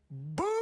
Boom!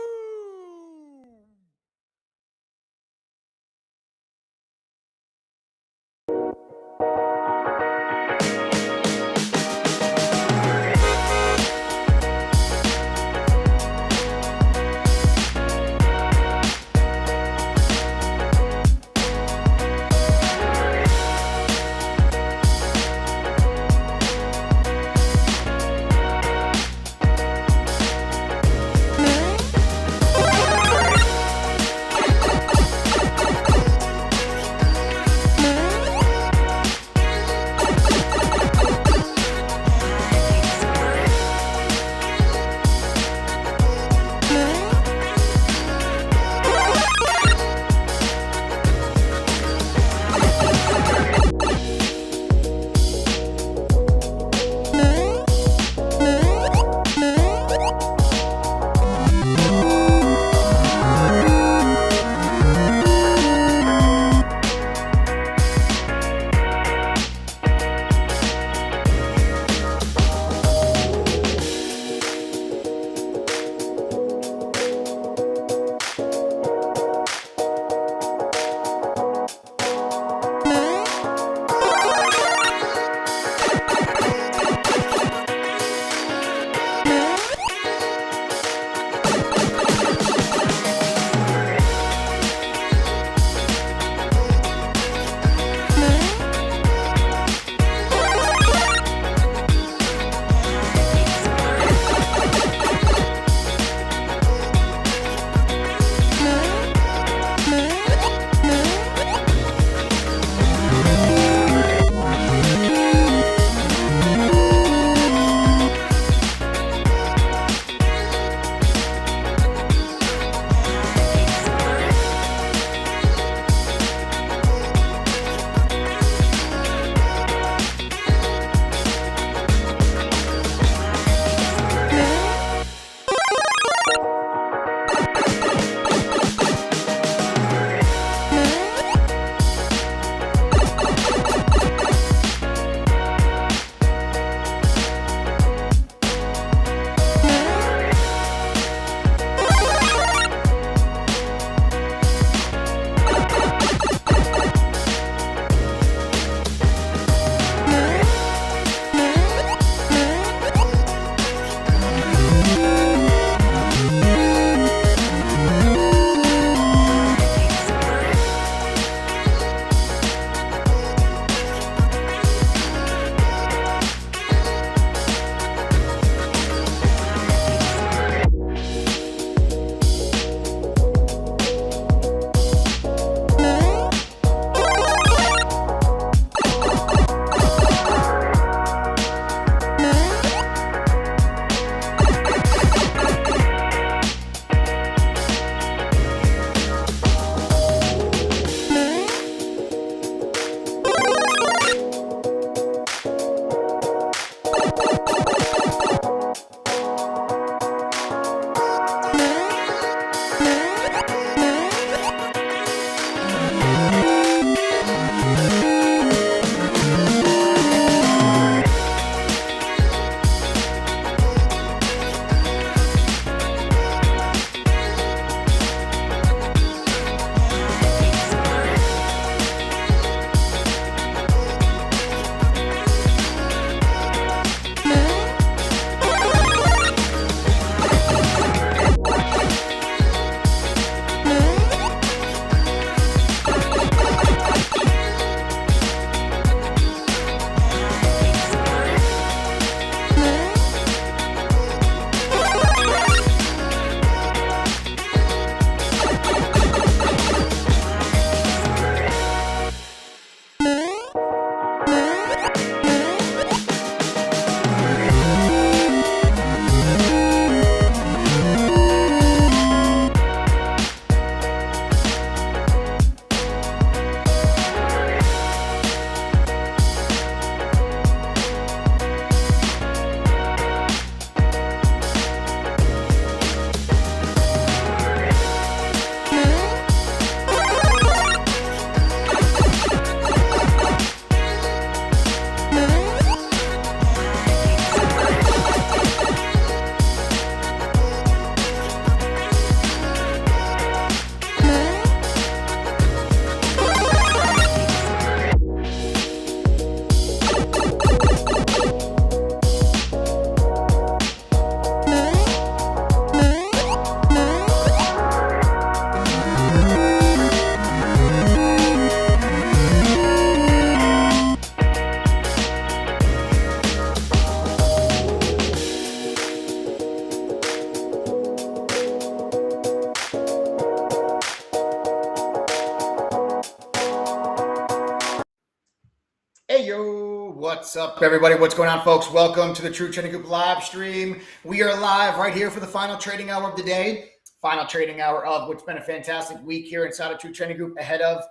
What's up, everybody? What's going on, folks? Welcome to the True Trading Group live stream. We are live right here for the final trading hour of the day. Final trading hour of what's been a fantastic week here inside of True Trading Group, ahead of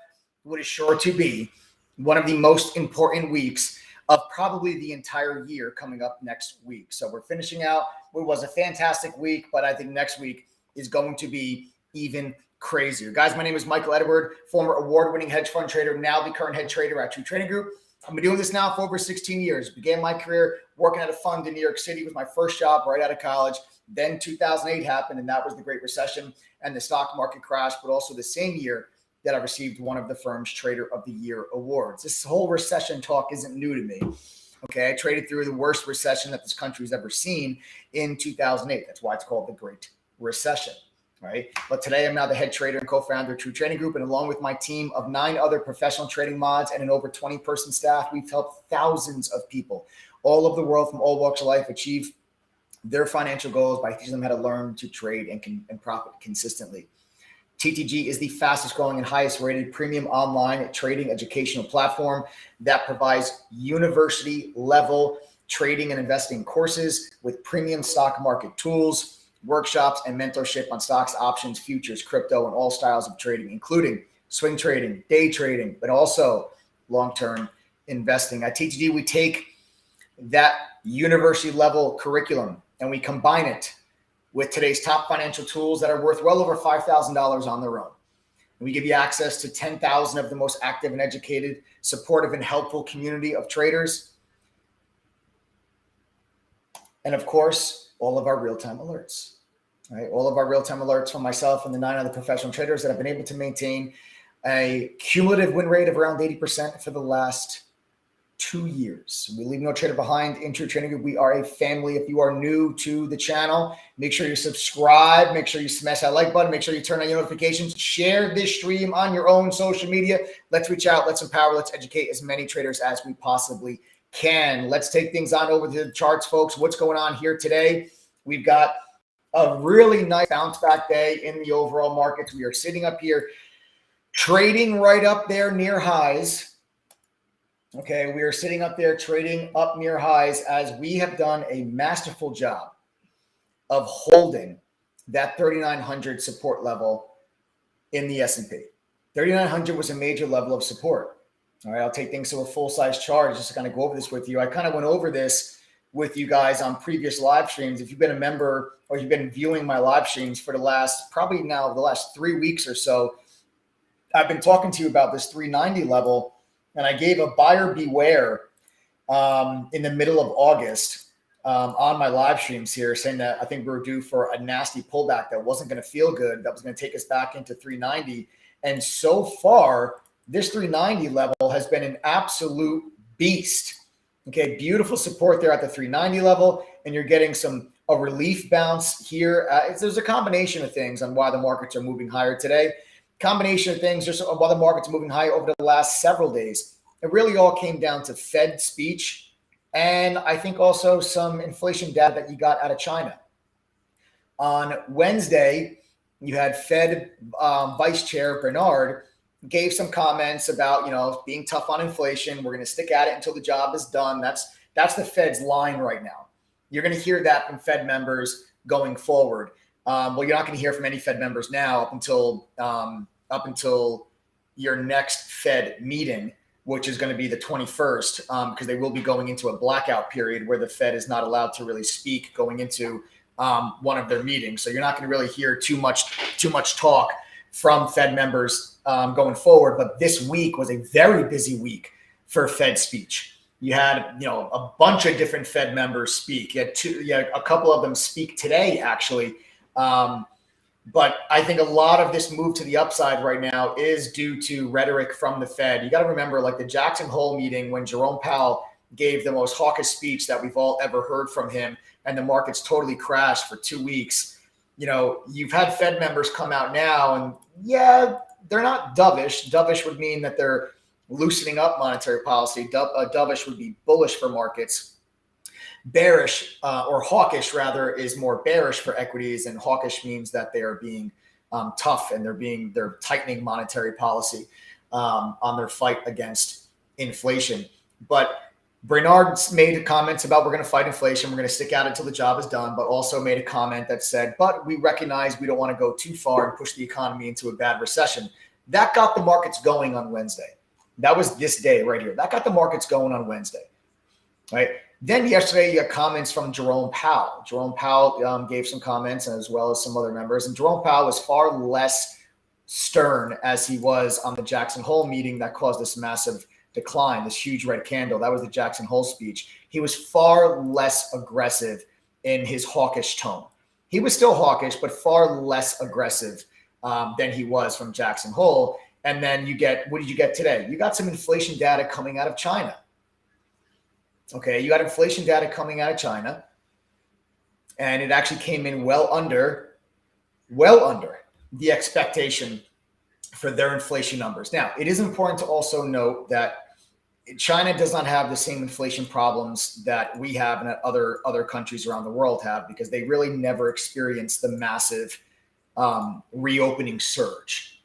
what is sure to be one of the most important weeks of probably the entire year coming up next week. So we're finishing out what was a fantastic week, but I think next week is going to be even crazier. Guys, my name is Michael Edward, former award-winning hedge fund trader, now the current head trader at True Trading Group. I've been doing this now for over 16 years. Began my career working at a fund in New York City. It was my first job right out of college. Then 2008 happened, and that was the Great Recession and the stock market crash, but also the same year that I received one of the firm's Trader of the Year awards. This whole recession talk isn't new to me. Okay, I traded through the worst recession that this country's ever seen in 2008. That's why it's called the Great Recession. Right. But today I'm now the head trader and co-founder of True Trading Group. And along with my team of 9 other professional trading mods and an over 20-person staff, we've helped thousands of people all over the world from all walks of life achieve their financial goals by teaching them how to learn to trade and profit consistently. TTG is the fastest growing and highest rated premium online trading educational platform that provides university level trading and investing courses with premium stock market tools, workshops, and mentorship on stocks, options, futures, crypto, and all styles of trading, including swing trading, day trading, but also long-term investing. At TTG, we take that university level curriculum and we combine it with today's top financial tools that are worth well over $5,000 on their own. And we give you access to 10,000 of the most active and educated, supportive, and helpful community of traders. And of course, all of our real-time alerts. Right, all of our real-time alerts from myself and the 9 other professional traders that have been able to maintain a cumulative win rate of around 80% for the last 2 years. We leave no trader behind in True Trading Group. We are a family. If you are new to the channel, make sure you subscribe. Make sure you smash that like button. Make sure you turn on your notifications. Share this stream on your own social media. Let's reach out. Let's empower. Let's educate as many traders as we possibly can. Let's take things on over to the charts, folks. What's going on here today? We've got a really nice bounce back day in the overall markets. We are sitting up here trading right up there near highs. Okay, we are sitting up there trading up near highs as we have done a masterful job of holding that 3,900 support level in the S&P. 3,900 was a major level of support. All right, I'll take things to a full-size chart just to kind of go over this with you. I kind of went over this with you guys on previous live streams. If you've been a member or you've been viewing my live streams for the last 3 weeks or so, I've been talking to you about this 390 level, and I gave a buyer beware in the middle of August on my live streams here, saying that I think we were due for a nasty pullback that wasn't going to feel good, that was going to take us back into 390. And so far, this 390 level has been an absolute beast. Okay, beautiful support there at the 390 level, and you're getting a relief bounce here. There's a combination of things on why the markets are moving higher today. Combination of things just why the markets are moving higher over the last several days. It really all came down to Fed speech, and I think also some inflation data that you got out of China. On Wednesday, you had Fed Vice Chair Bernard gave some comments about, being tough on inflation. We're going to stick at it until the job is done. That's the Fed's line right now. You're going to hear that from Fed members going forward. Well, you're not going to hear from any Fed members now up until your next Fed meeting, which is going to be the 21st, because they will be going into a blackout period where the Fed is not allowed to really speak going into one of their meetings. So you're not going to really hear too much talk from Fed members going forward. But this week was a very busy week for Fed speech. You had, a bunch of different Fed members speak. You had a couple of them speak today, actually. But I think a lot of this move to the upside right now is due to rhetoric from the Fed. You got to remember, like the Jackson Hole meeting, when Jerome Powell gave the most hawkish speech that we've all ever heard from him, and the markets totally crashed for 2 weeks. You've had Fed members come out now, and yeah, they're not dovish. Dovish would mean that they're loosening up monetary policy. Dovish would be bullish for markets. Bearish or hawkish rather is more bearish for equities, and hawkish means that they are being tough and they're tightening monetary policy on their fight against inflation. But Brainard made comments about we're going to fight inflation, we're going to stick at it until the job is done, but also made a comment that said, but we recognize we don't want to go too far and push the economy into a bad recession. That got the markets going on Wednesday. That was this day right here. That got the markets going on Wednesday, right? Then yesterday, you got comments from Jerome Powell. Jerome Powell gave some comments as well as some other members. And Jerome Powell was far less stern as he was on the Jackson Hole meeting that caused this massive decline, this huge red candle. That was the Jackson Hole speech. He was far less aggressive in his hawkish tone. He was still hawkish, but far less aggressive than he was from Jackson Hole. And then you get, what did you get today? You got some inflation data coming out of China. Okay, you got inflation data coming out of China, and it actually came in well under the expectation for their inflation numbers. Now, it is important to also note that China does not have the same inflation problems that we have and that other countries around the world have, because they really never experienced the massive reopening surge,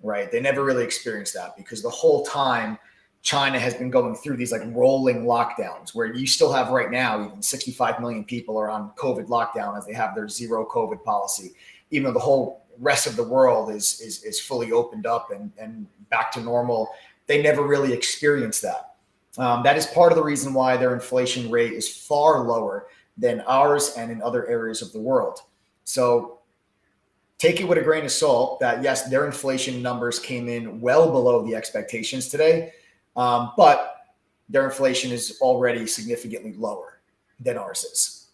right? They never really experienced that because the whole time China has been going through these like rolling lockdowns where you still have right now, even 65 million people are on COVID lockdown as they have their zero COVID policy, even though the whole rest of the world is fully opened up and back to normal. They never really experienced that. That is part of the reason why their inflation rate is far lower than ours and in other areas of the world. So take it with a grain of salt that yes, their inflation numbers came in well below the expectations today. But their inflation is already significantly lower than ours is.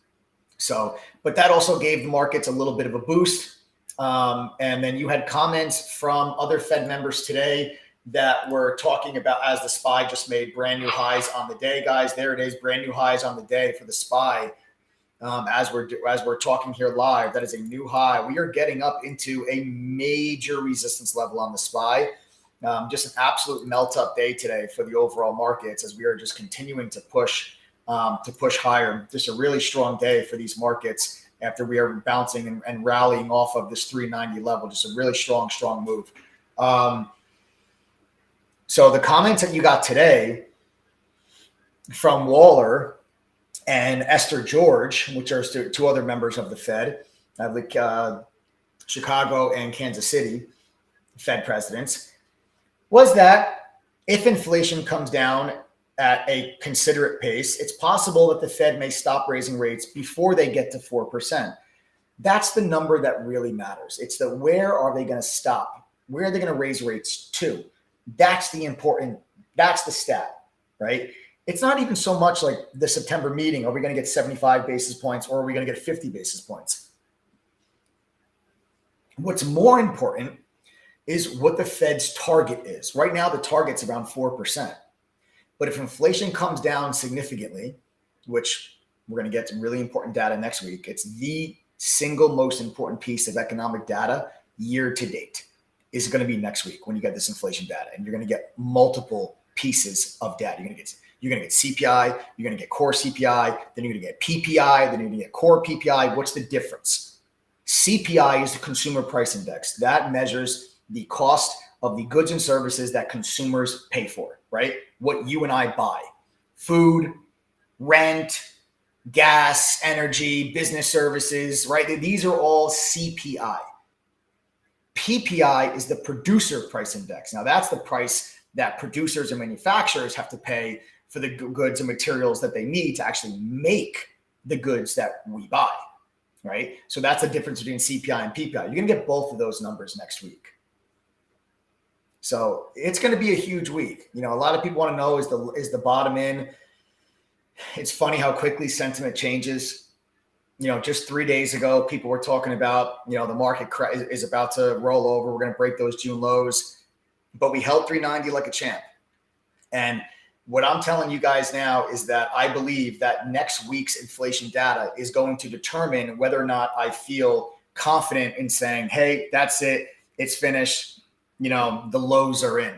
So, but that also gave the markets a little bit of a boost. And then you had comments from other Fed members today that were talking about, as the SPY just made brand new highs on the day, guys. There it is, brand new highs on the day for the SPY. As we're talking here live, that is a new high. We are getting up into a major resistance level on the SPY. Just an absolute melt up day today for the overall markets as we are just continuing to push higher. Just a really strong day for these markets after we are bouncing and rallying off of this 390 level. Just a really strong move. So the comments that you got today from Waller and Esther George, which are two other members of the Fed, like Chicago and Kansas City Fed presidents, was that if inflation comes down at a considerate pace, it's possible that the Fed may stop raising rates before they get to 4%. That's the number that really matters. It's the where are they going to stop? Where are they going to raise rates to? That's the stat, right? It's not even so much like the September meeting. Are we going to get 75 basis points or are we going to get 50 basis points? What's more important is what the Fed's target is. Right now, the target's around 4%. But if inflation comes down significantly, which we're going to get some really important data next week, it's the single most important piece of economic data year to date is going to be next week when you get this inflation data. And you're going to get multiple pieces of data. You're going to get CPI, you're going to get core CPI, then you're going to get PPI, then you're going to get core PPI. What's the difference? CPI is the consumer price index. That measures the cost of the goods and services that consumers pay for, right? What you and I buy, food, rent, gas, energy, business services, right? These are all CPI. PPI is the producer price index. Now that's the price that producers and manufacturers have to pay for the goods and materials that they need to actually make the goods that we buy, right? So that's the difference between CPI and PPI. You're going to get both of those numbers next week. So it's going to be a huge week. You know, a lot of people want to know, is the bottom in? It's funny how quickly sentiment changes. You know, just 3 days ago, people were talking about, you know, the market is about to roll over. We're going to break those June lows, but we held 390 like a champ. And what I'm telling you guys now is that I believe that next week's inflation data is going to determine whether or not I feel confident in saying, hey, that's it. It's finished. You know, the lows are in,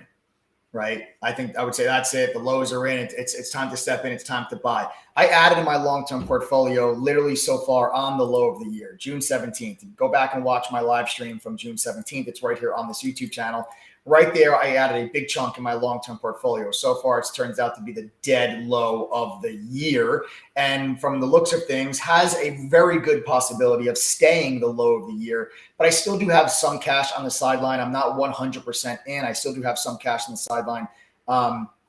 right? I think I would say that's it. The lows are in. It's time to step in. It's time to buy. I added in my long-term portfolio literally so far on the low of the year, June 17th. Go back and watch my live stream from June 17th. It's right here on this YouTube channel. Right there, I added a big chunk in my long-term portfolio. So far, it turns out to be the dead low of the year. And from the looks of things, has a very good possibility of staying the low of the year. But I still do have some cash on the sideline. I'm not 100% in. I still do have some cash on the sideline.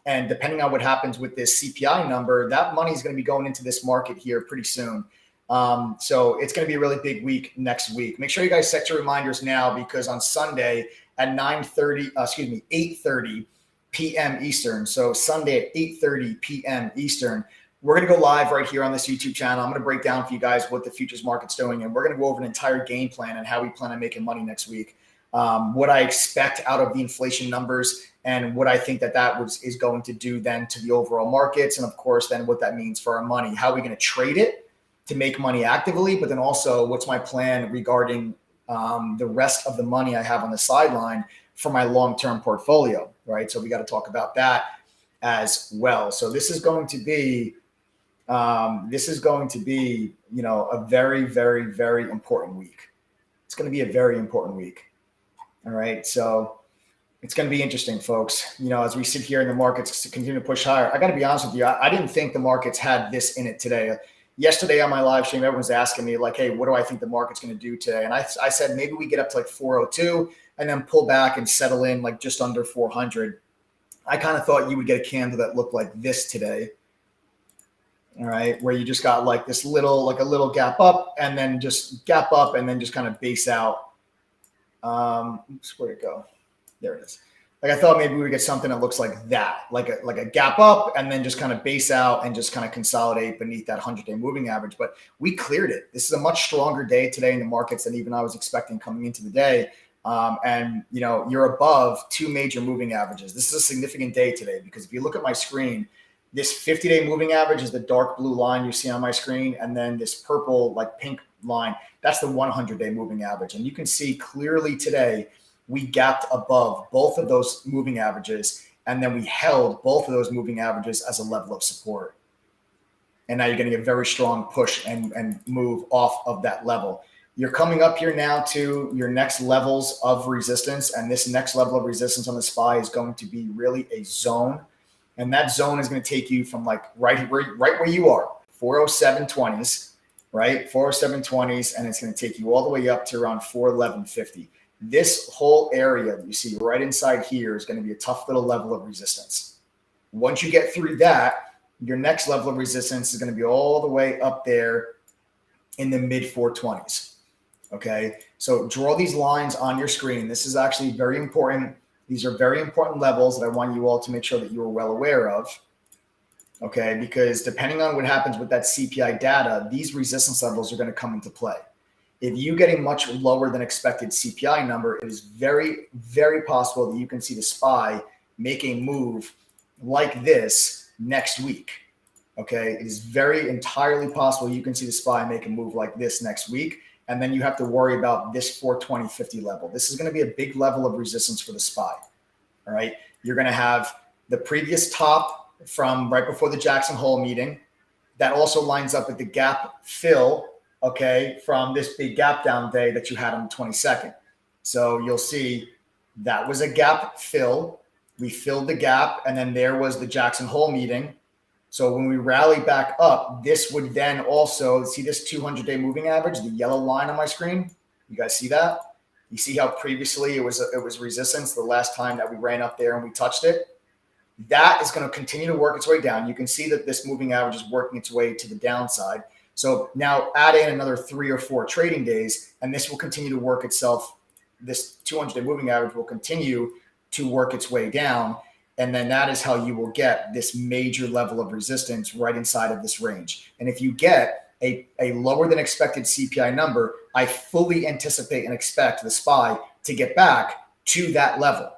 And depending on what happens with this CPI number, that money is going to be going into this market here pretty soon. So it's going to be a really big week next week. Make sure you guys set your reminders now, because on Sunday at 8:30 p.m. Eastern. So Sunday at 8:30 p.m. Eastern, we're going to go live right here on this YouTube channel. I'm going to break down for you guys what the futures market's doing, and we're going to go over an entire game plan and how we plan on making money next week. What I expect out of the inflation numbers, and what I think that is going to do then to the overall markets, and of course then what that means for our money. How are we going to trade it to make money actively, but then also what's my plan regarding the rest of the money I have on the sideline for my long-term portfolio, right? So we got to talk about that as well. So this is going to be, a very, very, very important week. It's going to be a very important week. All right. So it's going to be interesting, folks. As we sit here in the markets to continue to push higher, I got to be honest with you. I didn't think the markets had this in it today. Yesterday on my live stream, everyone's asking me like, hey, what do I think the market's going to do today? And I said, maybe we get up to like 402 and then pull back and settle in like just under 400. I kind of thought you would get a candle that looked like this today. All right. Where you just got like this little gap up and then just gap up and then just kind of base out. Oops, where'd it go? There it is. Like I thought maybe we would get something that looks like that, like a gap up and then just kind of base out and just kind of consolidate beneath that 100-day moving average. But we cleared it. This is a much stronger day today in the markets than even I was expecting coming into the day. And you're above two major moving averages. This is a significant day today, because if you look at my screen, this 50-day moving average is the dark blue line you see on my screen. And then this purple, like pink line, that's the 100-day moving average. And you can see clearly today, we gapped above both of those moving averages, and then we held both of those moving averages as a level of support. And now you're getting a very strong push and move off of that level. You're coming up here now to your next levels of resistance, and this next level of resistance on the SPY is going to be really a zone. And that zone is going to take you from like right where you are, 407.20s, right? 407.20s, and it's going to take you all the way up to around 411.50. This whole area that you see right inside here is going to be a tough little level of resistance. Once you get through that, your next level of resistance is going to be all the way up there in the mid 420s. Okay. So draw these lines on your screen. This is actually very important. These are very important levels that I want you all to make sure that you are well aware of. Okay. Because depending on what happens with that CPI data, these resistance levels are going to come into play. If you get a much lower than expected CPI number, it is very, very possible that you can see the SPY make a move like this next week. Okay. It is very entirely possible you can see the SPY make a move like this next week. And then you have to worry about this 420.50 level. This is going to be a big level of resistance for the SPY. All right. You're going to have the previous top from right before the Jackson Hole meeting. That also lines up with the gap fill, okay, from this big gap down day that you had on the 22nd. So you'll see that was a gap fill. We filled the gap, and then there was the Jackson Hole meeting. So when we rally back up, this would then also see this 200-day moving average, the yellow line on my screen. You guys see that? You see how previously it was resistance the last time that we ran up there and we touched it? That is going to continue to work its way down. You can see that this moving average is working its way to the downside. So now add in another 3 or 4 trading days, and this will continue to work itself. This 200-day moving average will continue to work its way down. And then that is how you will get this major level of resistance right inside of this range. And if you get a lower than expected CPI number, I fully anticipate and expect the SPY to get back to that level.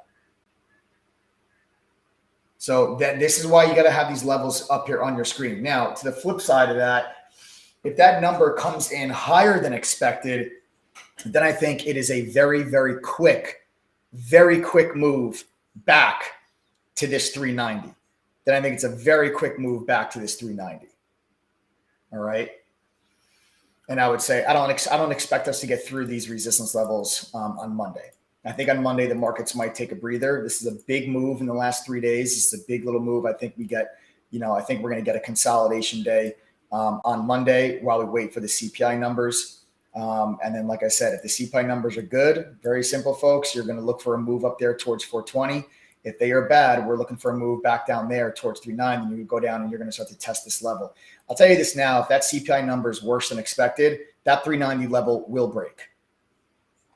So this is why you got to have these levels up here on your screen. Now, to the flip side of that, if that number comes in higher than expected, then I think it is a very, very quick move back to this 390. Then I think it's a very quick move back to this 390. All right. And I would say I don't expect us to get through these resistance levels on Monday. I think on Monday the markets might take a breather. This is a big move in the last 3 days. This is a big little move. I think we get, I think we're going to get a consolidation day on Monday while we wait for the CPI numbers. And then, like I said, if the CPI numbers are good, very simple, folks, you're going to look for a move up there towards 420. If they are bad, we're looking for a move back down there towards 390, and you go down and you're going to start to test this level. I'll tell you this now, if that CPI number is worse than expected, that 390 level will break.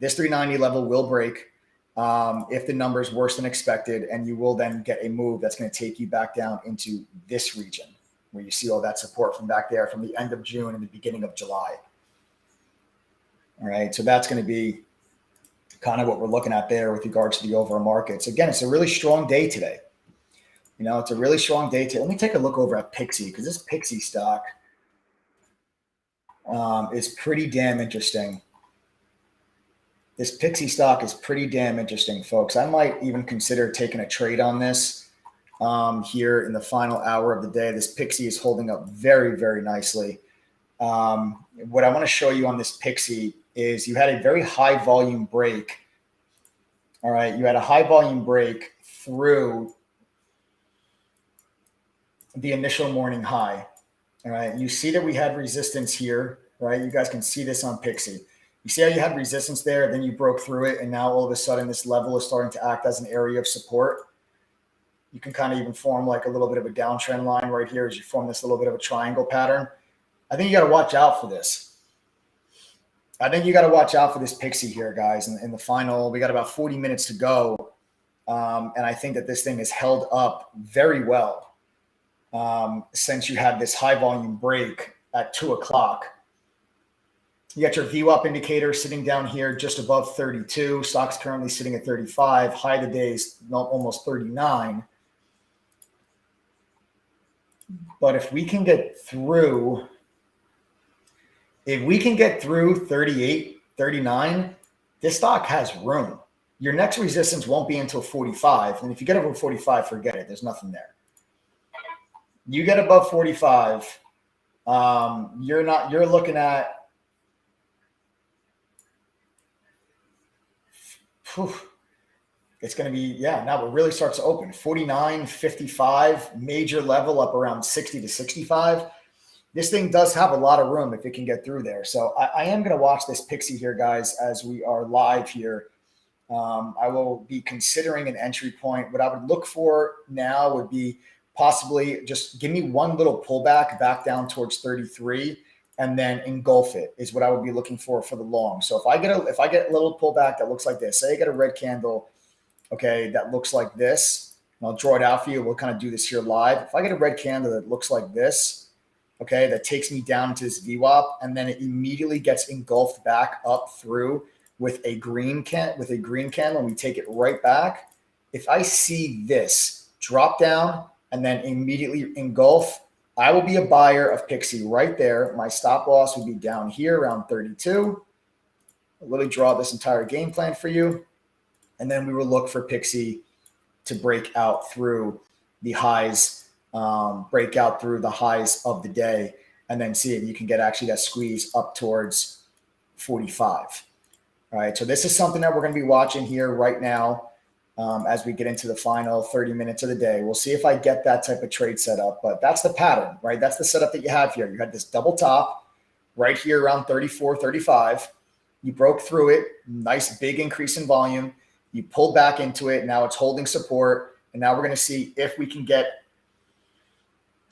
This 390 level will break if the number is worse than expected, and you will then get a move that's going to take you back down into this region where you see all that support from back there from the end of June and the beginning of July. All right, so that's going to be kind of what we're looking at there with regards to the overall markets. Again, it's a really strong day today. It's a really strong day today. Let me take a look over at Pixie, because this Pixie stock is pretty damn interesting. This Pixie stock is pretty damn interesting, folks. I might even consider taking a trade on this here in the final hour of the day. This Pixie is holding up very, very nicely. What I want to show you on this Pixie is you had a very high volume break. All right, you had a high volume break through the initial morning high. All right, you see that we had resistance here, right? You guys can see this on Pixie. You see how you had resistance there, then you broke through it, and now all of a sudden this level is starting to act as an area of support. You can kind of even form like a little bit of a downtrend line right here as you form this little bit of a triangle pattern. I think you got to watch out for this. I think you got to watch out for this Pixie here, guys. In the final, we got about 40 minutes to go. And I think that this thing is held up very well since you had this high volume break at 2 o'clock. You got your VWAP indicator sitting down here just above 32. Stock's currently sitting at 35. High of the day is almost 39. But if we can get through 38, 39, this stock has room. Your next resistance won't be until 45. And if you get over 45, forget it. There's nothing there. You get above 45, you're looking at, it's going to be, now it really starts to open. 49, 55, major level up around 60 to 65. This thing does have a lot of room if it can get through there. So I am going to watch this Pixie here, guys, as we are live here. I will be considering an entry point. What I would look for now would be possibly just give me one little pullback back down towards 33 and then engulf it is what I would be looking for the long. So if I get a little pullback that looks like this, say I get a red candle, okay, that looks like this, and I'll draw it out for you. We'll kind of do this here live. If I get a red candle that looks like this, okay, that takes me down to this VWAP, and then it immediately gets engulfed back up through with a green candle, and we take it right back. If I see this drop down and then immediately engulf, I will be a buyer of Pixie right there. My stop loss would be down here around 32. I'll literally draw this entire game plan for you. And then we will look for Pixie to break out through the highs, of the day, and then see if you can get actually that squeeze up towards 45. All right, so this is something that we're going to be watching here right now as we get into the final 30 minutes of the day. We'll see if I get that type of trade set up, but that's the pattern, right? That's the setup that you have here. You had this double top right here around 34, 35. You broke through it, nice big increase in volume. You pulled back into it. Now it's holding support, and now we're going to see if we can get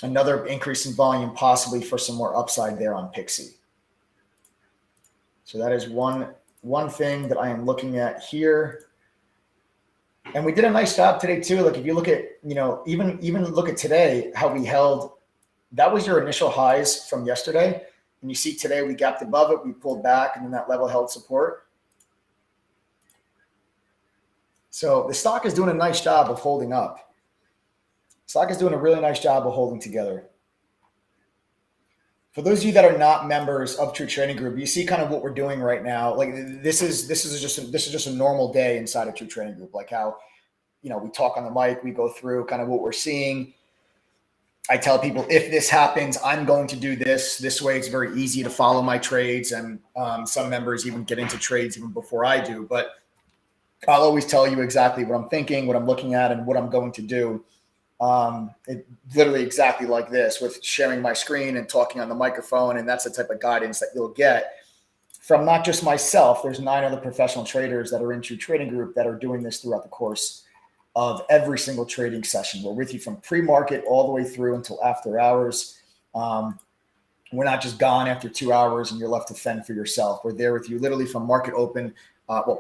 another increase in volume, possibly for some more upside there on Pixie. So that is one thing that I am looking at here. And we did a nice job today too. Like if you look at, even look at today, how we held, that was your initial highs from yesterday. And you see today we gapped above it, we pulled back, and then that level held support. So the stock is doing a nice job of holding up. Stock is doing a really nice job of holding together. For those of you that are not members of True Trading Group, you see kind of what we're doing right now. Like this is just a normal day inside of True Trading Group. Like how, we talk on the mic, we go through kind of what we're seeing. I tell people, if this happens, I'm going to do this. This way, it's very easy to follow my trades. And some members even get into trades even before I do. But I'll always tell you exactly what I'm thinking, what I'm looking at, and what I'm going to do. It literally exactly like this, with sharing my screen and talking on the microphone. And that's the type of guidance that you'll get from not just myself. There's 9 other professional traders that are in True Trading Group that are doing this throughout the course of every single trading session. We're with you from pre-market all the way through until after hours. We're not just gone after 2 hours and you're left to fend for yourself. We're there with you literally from market open.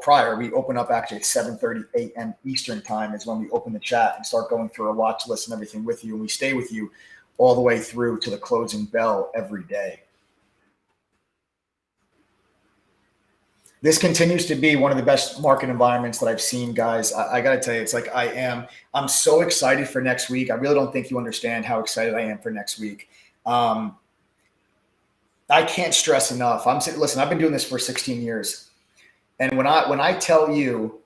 Prior, we open up actually at 7:30 a.m. Eastern time is when we open the chat and start going through our watch list and everything with you. And we stay with you all the way through to the closing bell every day. This continues to be one of the best market environments that I've seen, guys. I got to tell you, it's like I'm so excited for next week. I really don't think you understand how excited I am for next week. I can't stress enough. Listen, I've been doing this for 16 years. And when I tell you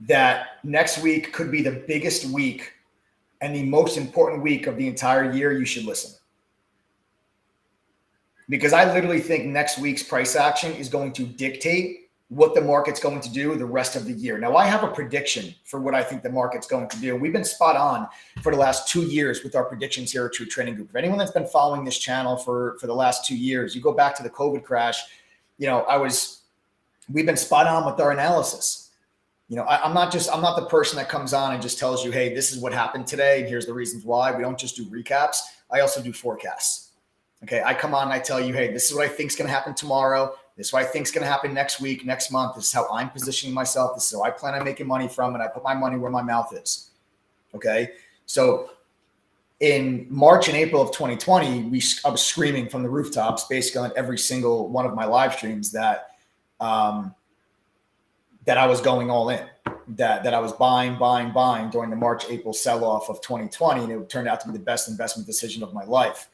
that next week could be the biggest week and the most important week of the entire year, you should listen. Because I literally think next week's price action is going to dictate what the market's going to do the rest of the year. Now, I have a prediction for what I think the market's going to do. We've been spot on for the last 2 years with our predictions here at True Trading Group. For anyone that's been following this channel for the last 2 years, you go back to the COVID crash, we've been spot on with our analysis. I'm not the person that comes on and just tells you, hey, this is what happened today and here's the reasons why. We don't just do recaps. I also do forecasts. Okay, I come on and I tell you, hey, this is what I think is going to happen tomorrow. This is what I think is going to happen next week, next month. This is how I'm positioning myself. This is how I plan on making money from, and I put my money where my mouth is. Okay, so in March and April of 2020, I was screaming from the rooftops, basically on every single one of my live streams that I was going all in, that I was buying during the March, April sell-off of 2020, and it turned out to be the best investment decision of my life.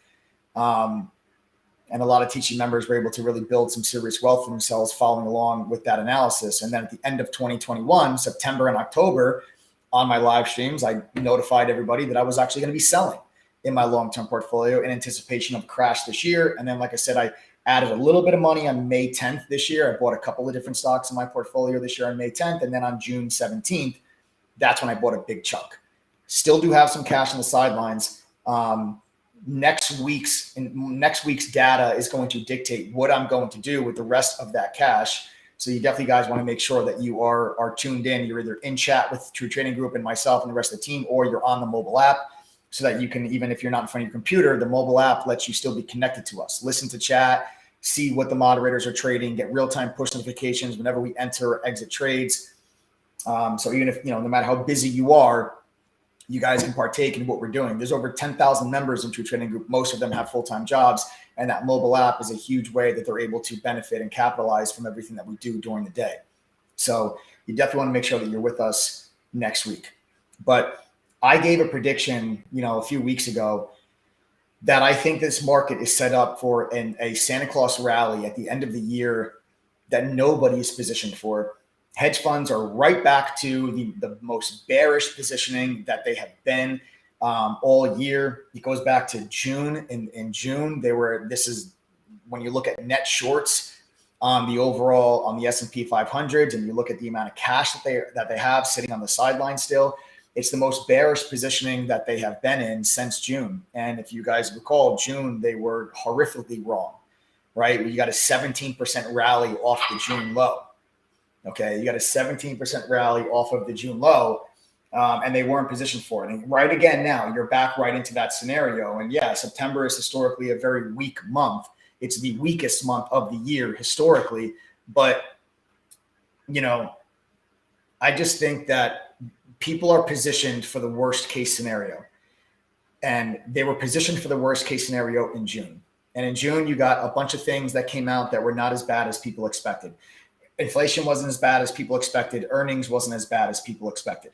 And a lot of teaching members were able to really build some serious wealth for themselves following along with that analysis. And then at the end of 2021, September and October, on my live streams, I notified everybody that I was actually going to be selling in my long-term portfolio in anticipation of a crash this year. And then, like I said, I added a little bit of money on May 10th this year. I bought a couple of different stocks in my portfolio this year on May 10th. And then on June 17th, that's when I bought a big chunk. Still do have some cash on the sidelines. Next week's data is going to dictate what I'm going to do with the rest of that cash. So you definitely guys want to make sure that you are tuned in. You're either in chat with True Trading Group and myself and the rest of the team, or you're on the mobile app so that you can, even if you're not in front of your computer, the mobile app lets you still be connected to us. Listen to chat, see what the moderators are trading, get real-time push notifications whenever we enter or exit trades. So even if, no matter how busy you are, you guys can partake in what we're doing. There's over 10,000 members in True Trading Group. Most of them have full-time jobs, and that mobile app is a huge way that they're able to benefit and capitalize from everything that we do during the day. So you definitely want to make sure that you're with us next week. But I gave a prediction, a few weeks ago that I think this market is set up for a Santa Claus rally at the end of the year that nobody is positioned for. Hedge funds are right back to the most bearish positioning that they have been all year. It goes back to June. In June, this is when you look at net shorts on the S&P 500s, and you look at the amount of cash that they have sitting on the sideline still. It's the most bearish positioning that they have been in since June. And if you guys recall, June, they were horrifically wrong, right? You got a 17% rally off the June low. Okay, you got a 17% rally off of the June low, and they weren't positioned for it. And right again now, you're back right into that scenario. And yeah, September is historically a very weak month. It's the weakest month of the year historically. But, I just think that people are positioned for the worst case scenario. And they were positioned for the worst case scenario in June. And in June, you got a bunch of things that came out that were not as bad as people expected. Inflation wasn't as bad as people expected. Earnings wasn't as bad as people expected.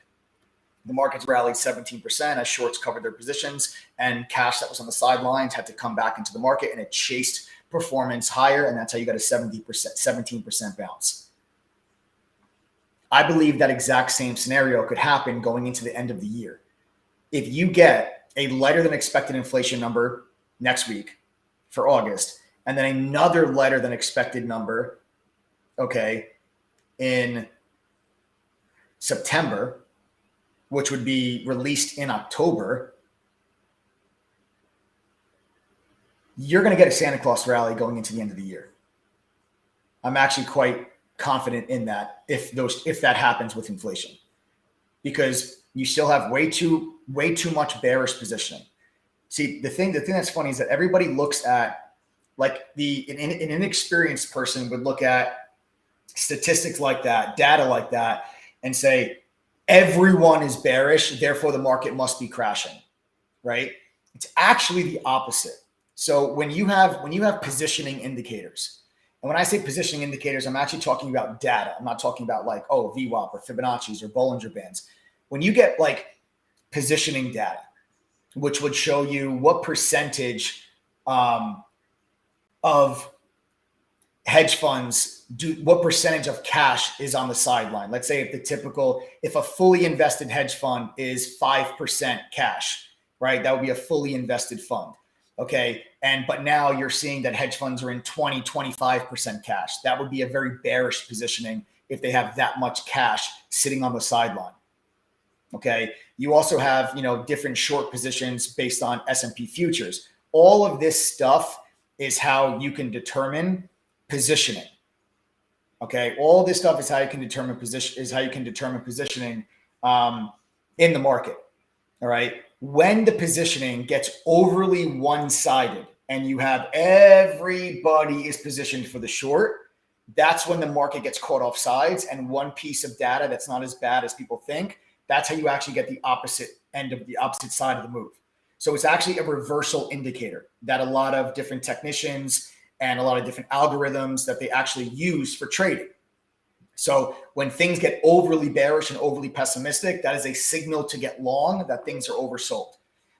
The markets rallied 17% as shorts covered their positions, and cash that was on the sidelines had to come back into the market, and it chased performance higher, and that's how you got a 17% bounce. I believe that exact same scenario could happen going into the end of the year. If you get a lighter than expected inflation number next week for August, and then another lighter than expected number, okay, in September, which would be released in October, you're going to get a Santa Claus rally going into the end of the year. I'm actually quite confident in that if that happens with inflation, because you still have way too much bearish positioning. See, the thing that's funny is that everybody looks at, like, an inexperienced person would look at statistics like that, data like that, and say everyone is bearish, therefore the market must be crashing, right? It's actually the opposite. So when you have positioning indicators, and when I say positioning indicators, I'm actually talking about data. I'm not talking about like, oh, VWAP or Fibonacci's or Bollinger Bands. When you get like positioning data, which would show you what percentage of hedge funds what percentage of cash is on the sideline. Let's say if a fully invested hedge fund is 5% cash, right? That would be a fully invested fund. Okay. But now you're seeing that hedge funds are in 25% cash. That would be a very bearish positioning if they have that much cash sitting on the sideline. Okay. You also have, different short positions based on S&P futures. All of this stuff is how you can determine positioning. Okay. All this stuff is how you can determine positioning in the market. All right. When the positioning gets overly one-sided and you have everybody is positioned for the short, that's when the market gets caught off sides, and one piece of data that's not as bad as people think, that's how you actually get the opposite side of the move. So it's actually a reversal indicator that a lot of different technicians and a lot of different algorithms that they actually use for trading. So when things get overly bearish and overly pessimistic, that is a signal to get long, that things are oversold.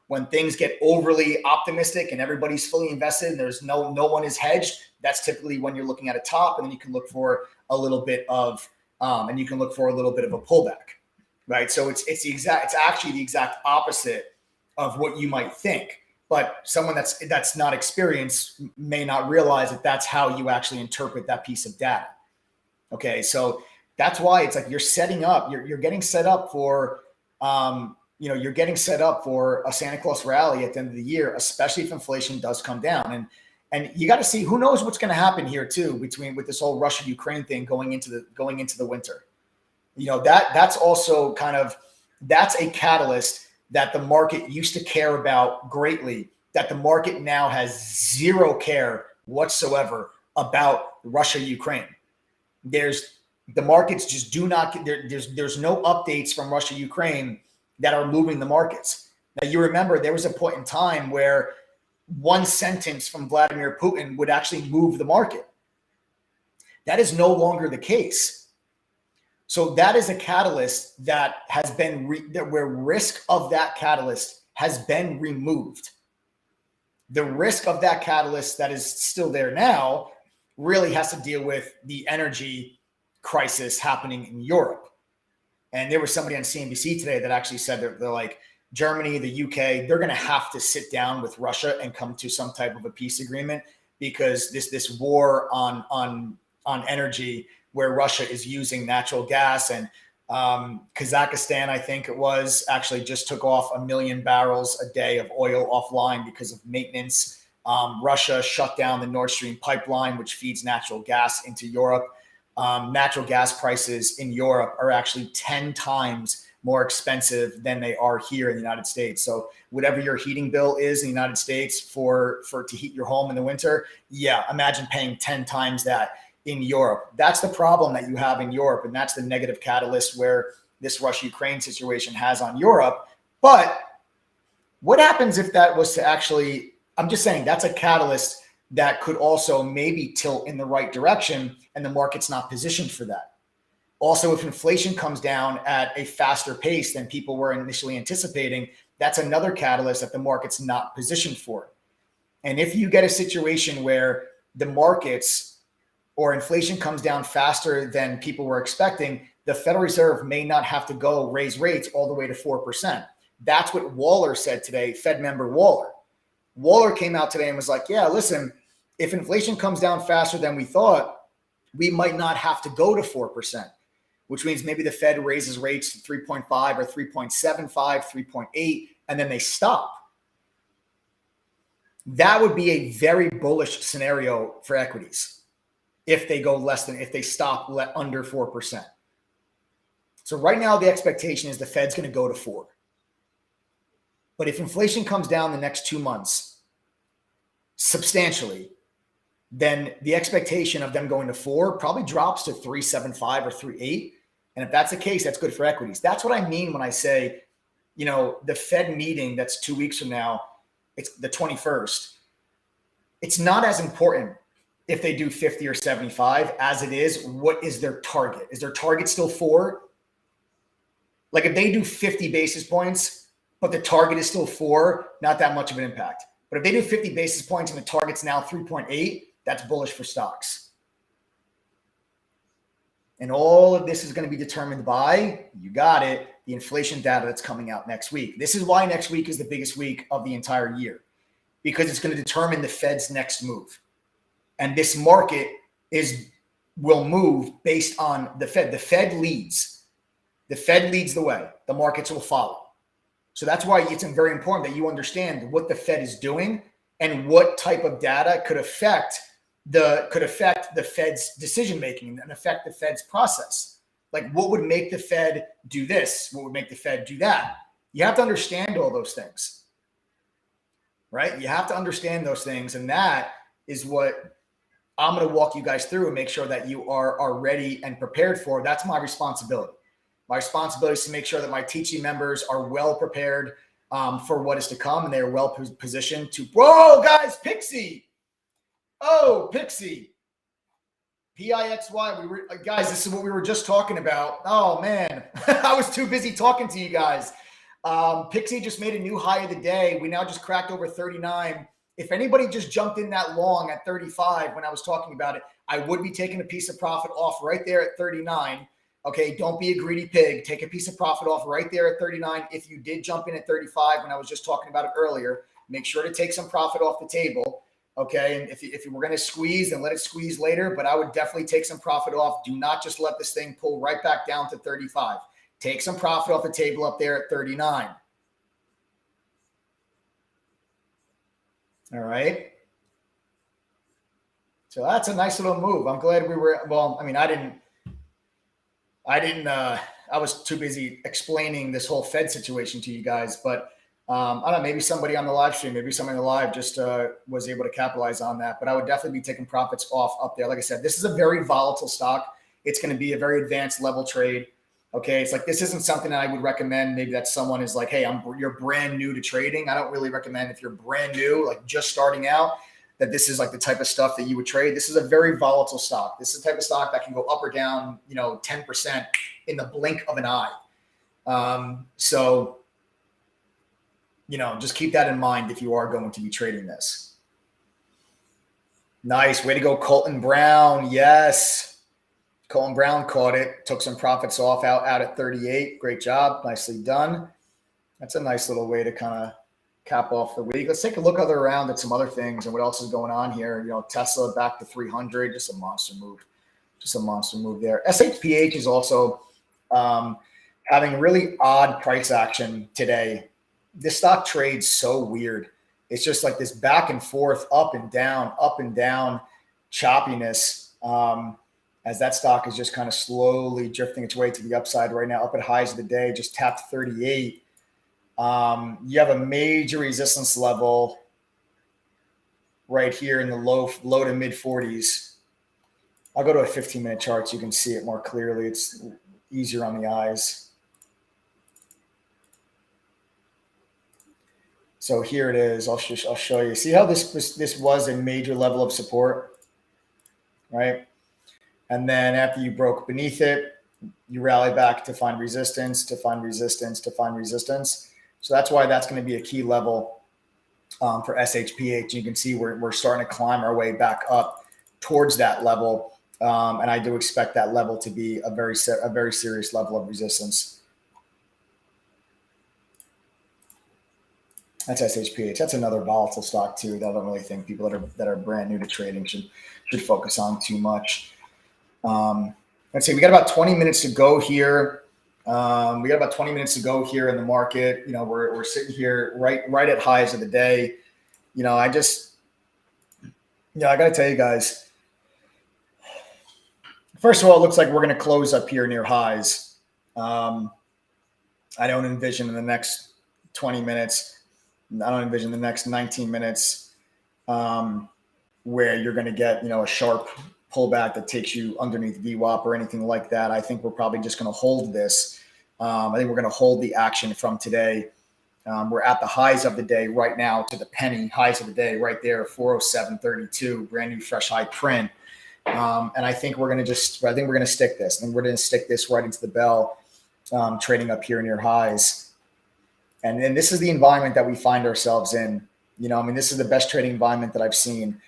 When things get overly optimistic and everybody's fully invested and there's no one is hedged, that's typically when you're looking at a top, and then you can look for a little bit of a pullback, right? So it's actually the exact opposite of what you might think. But someone that's not experienced may not realize that that's how you actually interpret that piece of data. Okay, so that's why it's like you're getting set up for, you're getting set up for a Santa Claus rally at the end of the year, especially if inflation does come down. And you got to see, who knows what's going to happen here too, with this whole Russia-Ukraine thing going into the winter. That's also that's a catalyst that the market used to care about greatly, that the market now has zero care whatsoever about Russia-Ukraine. The markets just do not, there's no updates from Russia-Ukraine that are moving the markets. Now, you remember there was a point in time where one sentence from Vladimir Putin would actually move the market. That is no longer the case. So that is a catalyst that has been, where risk of that catalyst has been removed. The risk of that catalyst that is still there now really has to deal with the energy crisis happening in Europe. And there was somebody on CNBC today that actually said they're like, Germany, the UK, they're going to have to sit down with Russia and come to some type of a peace agreement, because this war on energy, where Russia is using natural gas, and Kazakhstan, I think it was, actually just took off 1 million barrels a day of oil offline because of maintenance. Russia shut down the Nord Stream pipeline, which feeds natural gas into Europe. Natural gas prices in Europe are actually 10 times more expensive than they are here in the United States. So whatever your heating bill is in the United States for to heat your home in the winter, imagine paying 10 times that in Europe. That's the problem that you have in Europe, and that's the negative catalyst where this Russia-Ukraine situation has on Europe. But what happens if that was to actually, I'm just saying, that's a catalyst that could also maybe tilt in the right direction, and the market's not positioned for that. Also, if inflation comes down at a faster pace than people were initially anticipating, that's another catalyst that the market's not positioned for. And if you get a situation where the markets or inflation comes down faster than people were expecting, the Federal Reserve may not have to go raise rates all the way to 4%. That's what Waller said today, Fed member Waller. Waller came out today and was like, yeah, listen, if inflation comes down faster than we thought, we might not have to go to 4%, which means maybe the Fed raises rates to 3.5 or 3.75, 3.8, and then they stop. That would be a very bullish scenario for equities if they stop under 4%. So right now, the expectation is the Fed's going to go to 4. But if inflation comes down the next 2 months substantially, then the expectation of them going to 4 probably drops to 3.75 or 3.8. And if that's the case, that's good for equities. That's what I mean when I say, the Fed meeting that's 2 weeks from now, it's the 21st. It's not as important if they do 50 or 75 as it is, what is their target? Is their target still 4? Like if they do 50 basis points, but the target is still 4, not that much of an impact. But if they do 50 basis points and the target's now 3.8, that's bullish for stocks. And all of this is going to be determined by, you got it, the inflation data that's coming out next week. This is why next week is the biggest week of the entire year, because it's going to determine the Fed's next move. And this market will move based on the Fed. The Fed leads. The Fed leads the way. The markets will follow. So that's why it's very important that you understand what the Fed is doing and what type of data could affect the Fed's decision making and affect the Fed's process. Like what would make the Fed do this? What would make the Fed do that? You have to understand all those things, right? You have to understand those things. And that is what I'm going to walk you guys through and make sure that you are ready and prepared for. That's my responsibility. My responsibility is to make sure that my teaching members are well prepared for what is to come, and they are well positioned to. Whoa, guys, Pixie! Oh, Pixie, Pixy. Guys, this is what we were just talking about. Oh man, I was too busy talking to you guys. Pixie just made a new high of the day. We now just cracked over 39. If anybody just jumped in that long at 35 when I was talking about it, I would be taking a piece of profit off right there at 39. Okay, don't be a greedy pig. Take a piece of profit off right there at 39. If you did jump in at 35 when I was just talking about it earlier, make sure to take some profit off the table. Okay, and if you were going to squeeze, then let it squeeze later. But I would definitely take some profit off. Do not just let this thing pull right back down to 35. Take some profit off the table up there at 39. All right. So that's a nice little move. I'm glad we were. Well, I mean, I was too busy explaining this whole Fed situation to you guys, but I don't know, maybe somebody on the live stream, maybe somebody on the live just was able to capitalize on that. But I would definitely be taking profits off up there. Like I said, this is a very volatile stock. It's going to be a very advanced level trade. Okay, it's like this isn't something that I would recommend. Maybe that someone is like, hey, you're brand new to trading. I don't really recommend if you're brand new, like just starting out, that this is like the type of stuff that you would trade. This is a very volatile stock. This is the type of stock that can go up or down, 10% in the blink of an eye. So, just keep that in mind if you are going to be trading this. Nice. Way to go, Colton Brown. Yes. Colton Brown caught it. Took some profits off out at 38. Great job. Nicely done. That's a nice little way to kind of cap off the week. Let's take a look around at some other things and what else is going on here. Tesla back to 300. Just a monster move. Just a monster move there. SHPH is also having really odd price action today. This stock trades so weird. It's just like this back and forth, up and down choppiness. As that stock is just kind of slowly drifting its way to the upside right now, up at highs of the day, just tapped 38. You have a major resistance level right here in the low to mid 40s. I'll go to a 15-minute chart so you can see it more clearly. It's easier on the eyes. So here it is. I'll show you. See how this was a major level of support, right? And then after you broke beneath it, you rally back to find resistance, to find resistance, to find resistance. So that's why that's going to be a key level for SHPH. You can see we're starting to climb our way back up towards that level. And I do expect that level to be a very serious level of resistance. That's SHPH. That's another volatile stock too that I don't really think people that are brand new to trading should focus on too much. Let's see, we got about 20 minutes to go here. We got about 20 minutes to go here in the market. We're sitting here right at highs of the day. I got to tell you guys. First of all, it looks like we're going to close up here near highs. I don't envision in the next 20 minutes. I don't envision the next 19 minutes where you're going to get, a sharp pullback that takes you underneath VWAP or anything like that. I think we're probably just going to hold this. I think we're going to hold the action from today. We're at the highs of the day right now to the penny highs of the day right there, 407.32, brand new fresh high print. And I think we're going to stick this. And we're going to stick this right into the bell, trading up here near highs. And then this is the environment that we find ourselves in. This is the best trading environment that I've seen.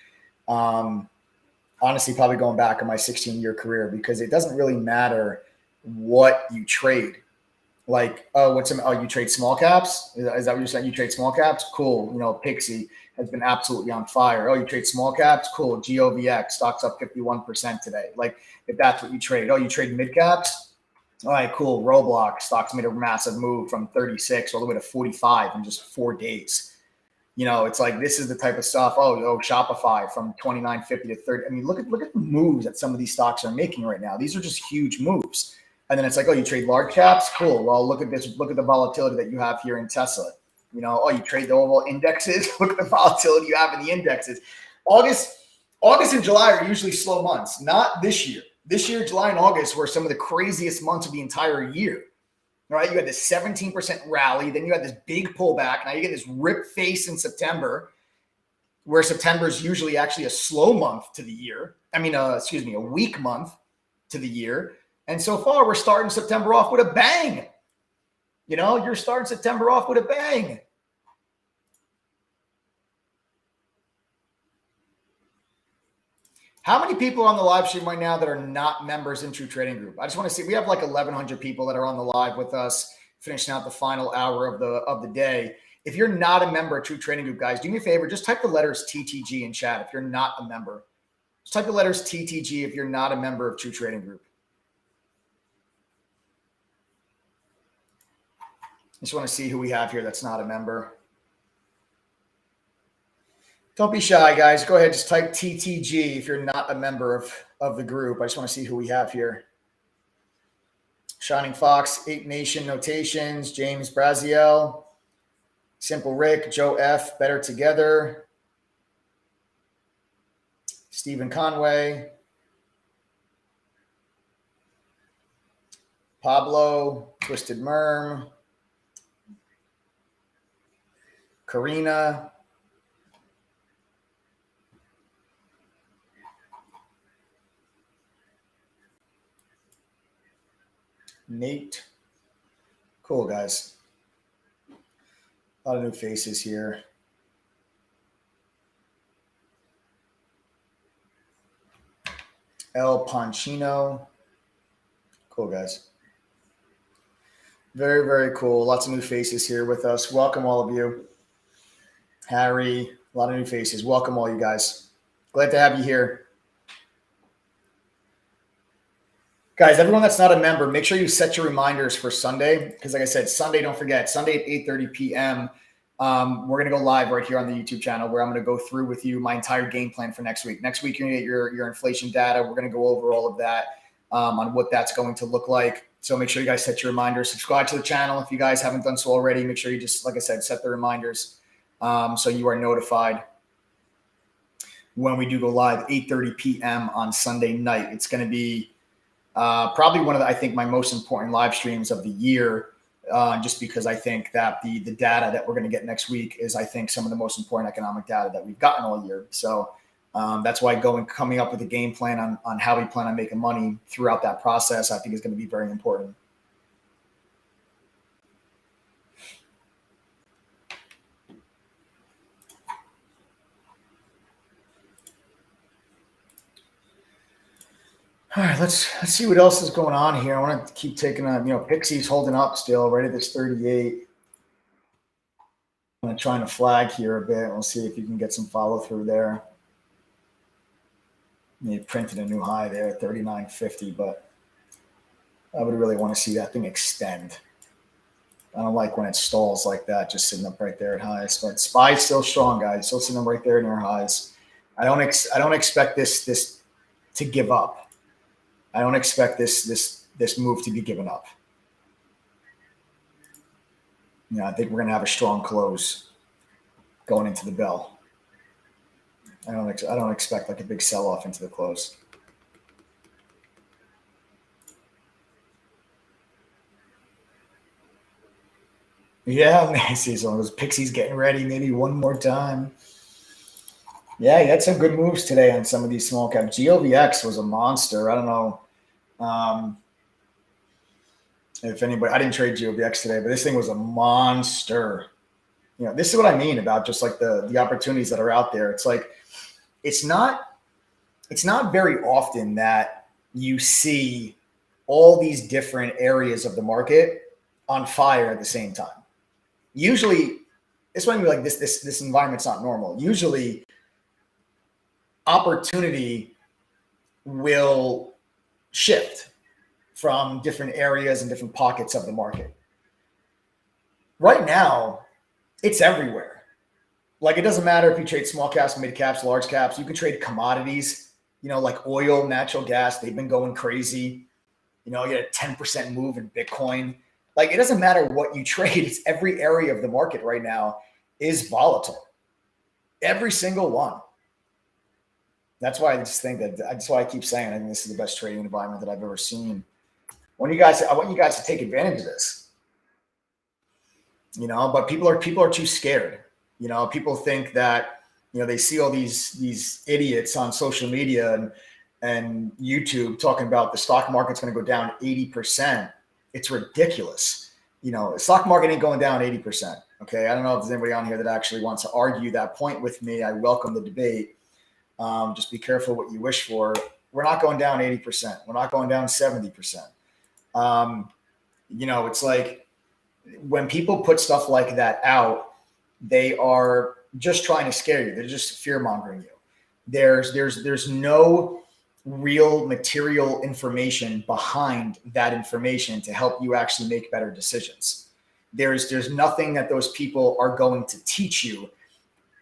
Honestly, probably going back in my 16-year career, because it doesn't really matter what you trade. Like, you trade small caps? Is that what you're saying? You trade small caps? Cool. Pixie has been absolutely on fire. Oh, you trade small caps? Cool. GOVX, stock's up 51% today. Like, if that's what you trade. Oh, you trade mid caps? All right, cool. Roblox, stock's made a massive move from 36 all the way to 45 in just 4 days. It's like, this is the type of stuff. Oh, Shopify from 29.50 to 30. I mean, look at the moves that some of these stocks are making right now. These are just huge moves. And then it's like, oh, you trade large caps? Cool. Well, look at this. Look at the volatility that you have here in Tesla. You trade the overall indexes. Look at the volatility you have in the indexes. August and July are usually slow months. Not this year. This year, July and August were some of the craziest months of the entire year. Right? You had this 17% rally. Then you had this big pullback. Now you get this rip face in September, where September is usually actually a slow month to the year. A weak month to the year. And so far, we're starting September off with a bang. You're starting September off with a bang. How many people are on the live stream right now that are not members in True Trading Group? I just want to see. We have like 1,100 people that are on the live with us, finishing out the final hour of the day. If you're not a member of True Trading Group, guys, do me a favor. Just type the letters TTG in chat if you're not a member. Just type the letters TTG if you're not a member of True Trading Group. Just want to see who we have here that's not a member. Don't be shy, guys. Go ahead. Just type TTG if you're not a member of the group. I just want to see who we have here. Shining Fox, 8 Nation Notations, James Braziel, Simple Rick, Joe F, Better Together, Stephen Conway, Pablo, Twisted Merm, Karina, Nate. Cool, guys. A lot of new faces here. El Ponchino. Cool, guys. Very, very cool. Lots of new faces here with us. Welcome, all of you. Harry, a lot of new faces. Welcome, all you guys. Glad to have you here. Guys, everyone that's not a member, make sure you set your reminders for Sunday. Because like I said, Sunday, don't forget, Sunday at 8:30 p.m., we're going to go live right here on the YouTube channel where I'm going to go through with you my entire game plan for next week. Next week, you're going to get your inflation data. We're going to go over all of that on what that's going to look like. So make sure you guys set your reminders. Subscribe to the channel if you guys haven't done so already. Make sure you just, like I said, set the reminders so you are notified when we do go live 8:30 p.m. on Sunday night. It's going to be probably one of I think my most important live streams of the year, just because I think that the data that we're going to get next week is, I think, some of the most important economic data that we've gotten all year. So that's why coming up with a game plan on how we plan on making money throughout that process, I think, is going to be very important. All right, let's see what else is going on here. I want to keep taking Pixie's holding up still right at this 38. I'm going to try to flag here a bit. We'll see if you can get some follow through there. You printed a new high there at 39.50, but I would really want to see that thing extend. I don't like when it stalls like that, just sitting up right there at highs. But SPY's still strong, guys. Still sitting up right there near highs. I don't expect this to give up. I don't expect this move to be given up. I think we're gonna have a strong close going into the bell. I don't expect like a big sell off into the close. Yeah, Macy's on those Pixies getting ready. Maybe one more time. Yeah, he had some good moves today on some of these small caps. GOVX was a monster. I don't know if anybody. I didn't trade GOVX today, but this thing was a monster. This is what I mean about just like the opportunities that are out there. It's like it's not very often that you see all these different areas of the market on fire at the same time. Usually, it's when you're like this environment's not normal. Usually, opportunity will shift from different areas and different pockets of the market. Right now, it's everywhere. Like, it doesn't matter if you trade small caps, mid caps, large caps. You can trade commodities, like oil, natural gas. They've been going crazy. You get a 10% move in Bitcoin. Like, it doesn't matter what you trade. It's every area of the market right now is volatile. Every single one. That's why that's why I keep saying I think this is the best trading environment that I've ever seen. I want you guys to take advantage of this. But people are too scared. People think that, they see all these idiots on social media and YouTube talking about the stock market's going to go down 80%. It's ridiculous. The stock market ain't going down 80%. Okay. I don't know if there's anybody on here that actually wants to argue that point with me. I welcome the debate. Just be careful what you wish for. We're not going down 80%. We're not going down 70%. It's like when people put stuff like that out, they are just trying to scare you. They're just fear mongering you. There's no real material information behind that information to help you actually make better decisions. There's nothing that those people are going to teach you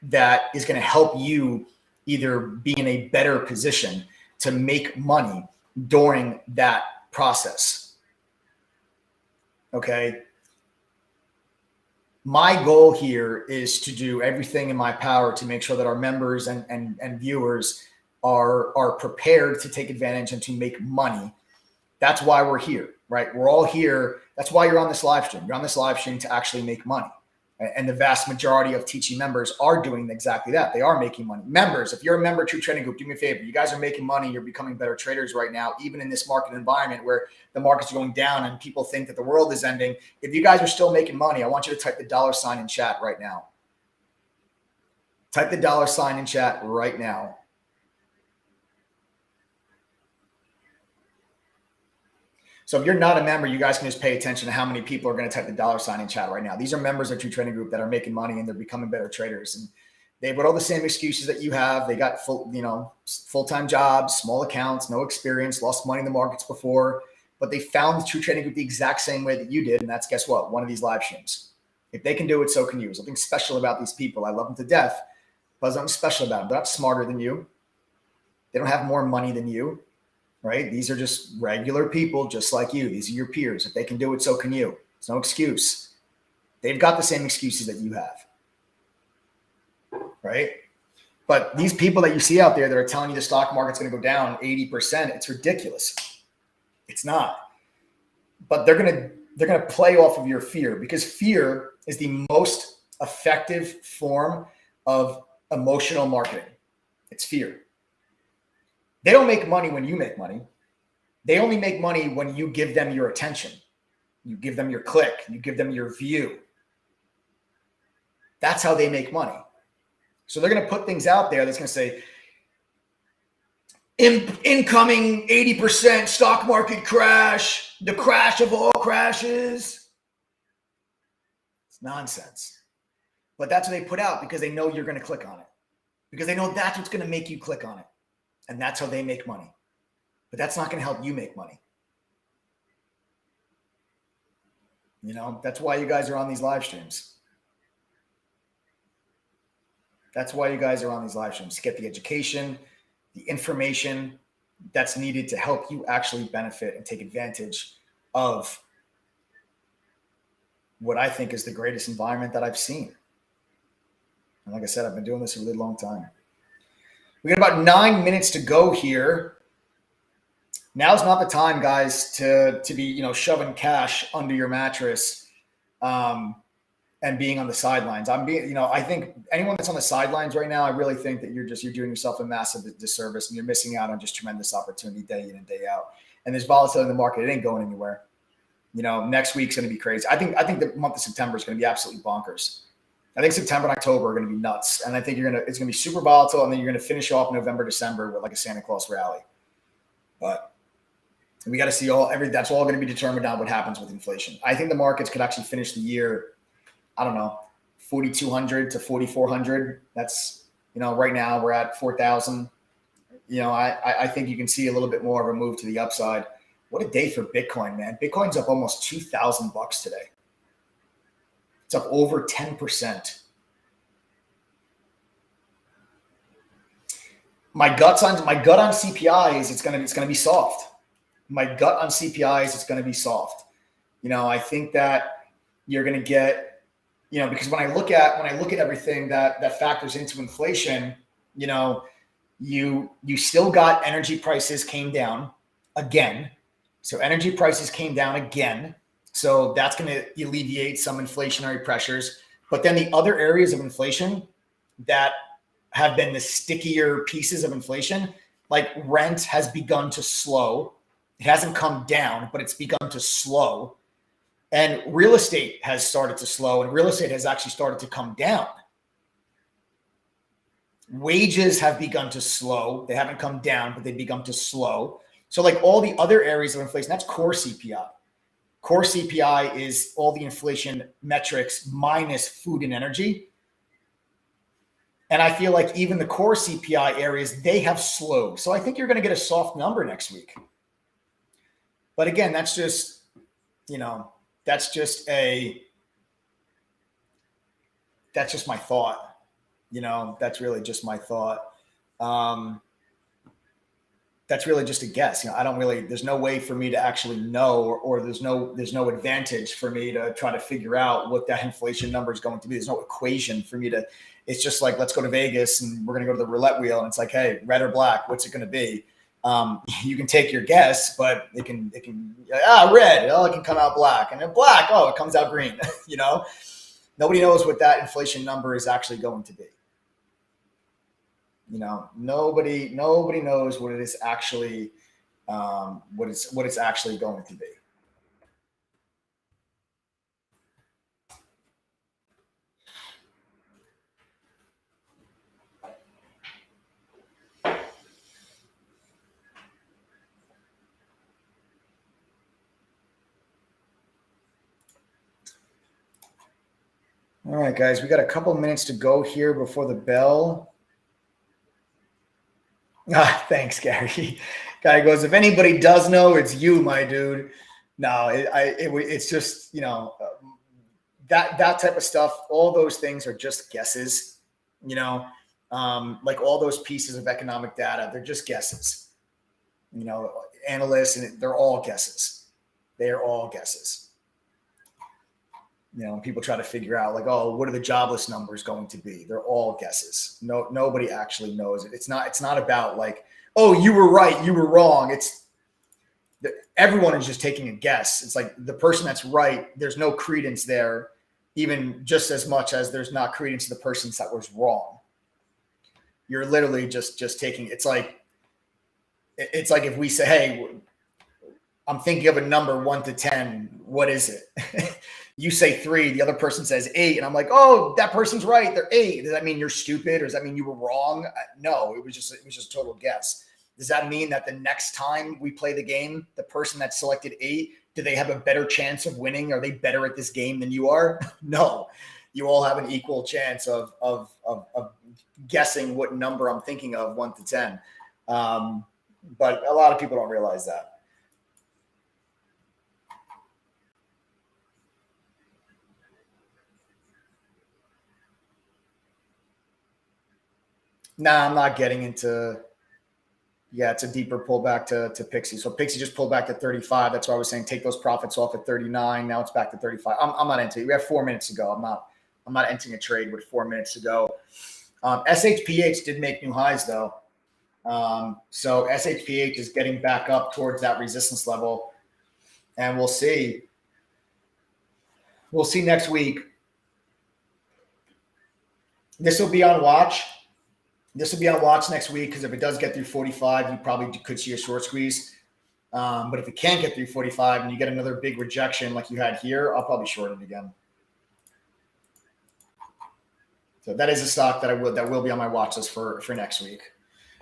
that is going to help you either be in a better position to make money during that process. Okay. My goal here is to do everything in my power to make sure that our members and viewers are prepared to take advantage and to make money. That's why we're here, right? We're all here. That's why you're on this live stream. You're on this live stream to actually make money. And the vast majority of teaching members are doing exactly that. They are making money. Members, if you're a member of True Trading Group, do me a favor. You guys are making money. You're becoming better traders right now, even in this market environment where the market's going down and people think that the world is ending. If you guys are still making money, I want you to type the $ in chat right now. Type the $ in chat right now. So if you're not a member, you guys can just pay attention to how many people are going to type the $ in chat right now. These are members of True Trading Group that are making money and they're becoming better traders. And they've got all the same excuses that you have. They got full-time jobs, small accounts, no experience, lost money in the markets before, but they found the True Trading Group the exact same way that you did. And that's, guess what? One of these live streams. If they can do it, so can you. There's something special about these people. I love them to death, but there's something special about them. They're not smarter than you. They don't have more money than you. Right? These are just regular people just like you. These are your peers. If they can do it, so can you. It's no excuse. They've got the same excuses that you have. Right? But these people that you see out there that are telling you the stock market's going to go down 80%, it's ridiculous. It's not. But they're going to play off of your fear, because fear is the most effective form of emotional marketing. It's fear. They don't make money when you make money. They only make money when you give them your attention. You give them your click. You give them your view. That's how they make money. So they're going to put things out there that's going to say, incoming 80% stock market crash, the crash of all crashes. It's nonsense. But that's what they put out because they know you're going to click on it. Because they know that's what's going to make you click on it. And that's how they make money. But that's not going to help you make money. You know, that's why you guys are on these live streams. That's why you guys are on these live streams, to get the education, the information that's needed to help you actually benefit and take advantage of what I think is the greatest environment that I've seen. And like I said, I've been doing this a really long time. We got about 9 minutes to go here. Now's not the time, guys, to be, you know, shoving cash under your mattress and being on the sidelines. I think anyone that's on the sidelines right now, I really think that you're doing yourself a massive disservice and you're missing out on just tremendous opportunity day in and day out. And there's volatility in the market. It ain't going anywhere. You know, next week's going to be crazy. I think the month of September is going to be absolutely bonkers. I think September and October are going to be nuts. And I think it's going to be super volatile. And then you're going to finish off November, December with like a Santa Claus rally. But we got to see that's all going to be determined on what happens with inflation. I think the markets could actually finish the year, I don't know, 4,200 to 4,400. That's, you know, right now we're at 4,000. You know, I think you can see a little bit more of a move to the upside. What a day for Bitcoin, man. Bitcoin's up almost $2,000 today. It's up over 10%. My gut on CPI is it's gonna be soft. My gut on CPI is it's gonna be soft. You know, I think that you're gonna get, you know, because when I look at everything that factors into inflation, you know, you still got energy prices came down again. So energy prices came down again. So that's going to alleviate some inflationary pressures. But then the other areas of inflation that have been the stickier pieces of inflation, like rent has begun to slow. It hasn't come down, but it's begun to slow. And real estate has started to slow, and real estate has actually started to come down. Wages have begun to slow. They haven't come down, but they've begun to slow. So like all the other areas of inflation, that's core CPI. Core CPI is all the inflation metrics minus food and energy. And I feel like even the core CPI areas, they have slowed. So I think you're going to get a soft number next week. But again, that's just, you know, that's just my thought. You know, that's really just my thought. That's really just a guess. You know, there's no way for me to actually know, or there's no advantage for me to try to figure out what that inflation number is going to be. There's no equation for me to, it's just like, let's go to Vegas and we're going to go to the roulette wheel. And it's like, hey, red or black, what's it going to be? You can take your guess, but it can red. Oh, it can come out black, and then black. Oh, it comes out green. You know, nobody knows what that inflation number is actually going to be. You know, nobody knows what it is actually, what it's actually going to be. All right, guys, we got a couple minutes to go here before the bell. Thanks, Gary. Guy goes, if anybody does know, it's you, my dude. No, it's just, you know, that type of stuff. All those things are just guesses, you know, like all those pieces of economic data, they're just guesses. You know, analysts, and they're all guesses. They are all guesses. You know, people try to figure out like, oh, what are the jobless numbers going to be? They're all guesses. Nobody actually knows it. It's not about like, oh, you were right, you were wrong. Everyone is just taking a guess. It's like the person that's right, there's no credence there, even just as much as there's not credence to the person that was wrong. You're literally just taking, it's like if we say, hey, I'm thinking of a number 1 to 10, what is it? You say 3, the other person says 8, and I'm like, oh, that person's right, they're 8. Does that mean you're stupid, or does that mean you were wrong? No, it was just a total guess. Does that mean that the next time we play the game, the person that selected 8, do they have a better chance of winning? Are they better at this game than you are? No, you all have an equal chance of guessing what number I'm thinking of, 1 to 10. But a lot of people don't realize that. Nah, I'm not getting into. Yeah, it's a deeper pullback to Pixie. So Pixie just pulled back to 35. That's why I was saying take those profits off at 39. Now it's back to 35. I'm not into it. We have 4 minutes to go. I'm not entering a trade with 4 minutes to go. SHPH did make new highs though. So SHPH is getting back up towards that resistance level, and we'll see. We'll see next week. This will be on watch. This will be on watch next week because if it does get through 45, you probably could see a short squeeze. But if it can't get through 45 and you get another big rejection like you had here, I'll probably short it again. So that is a stock that will be on my watch list for next week.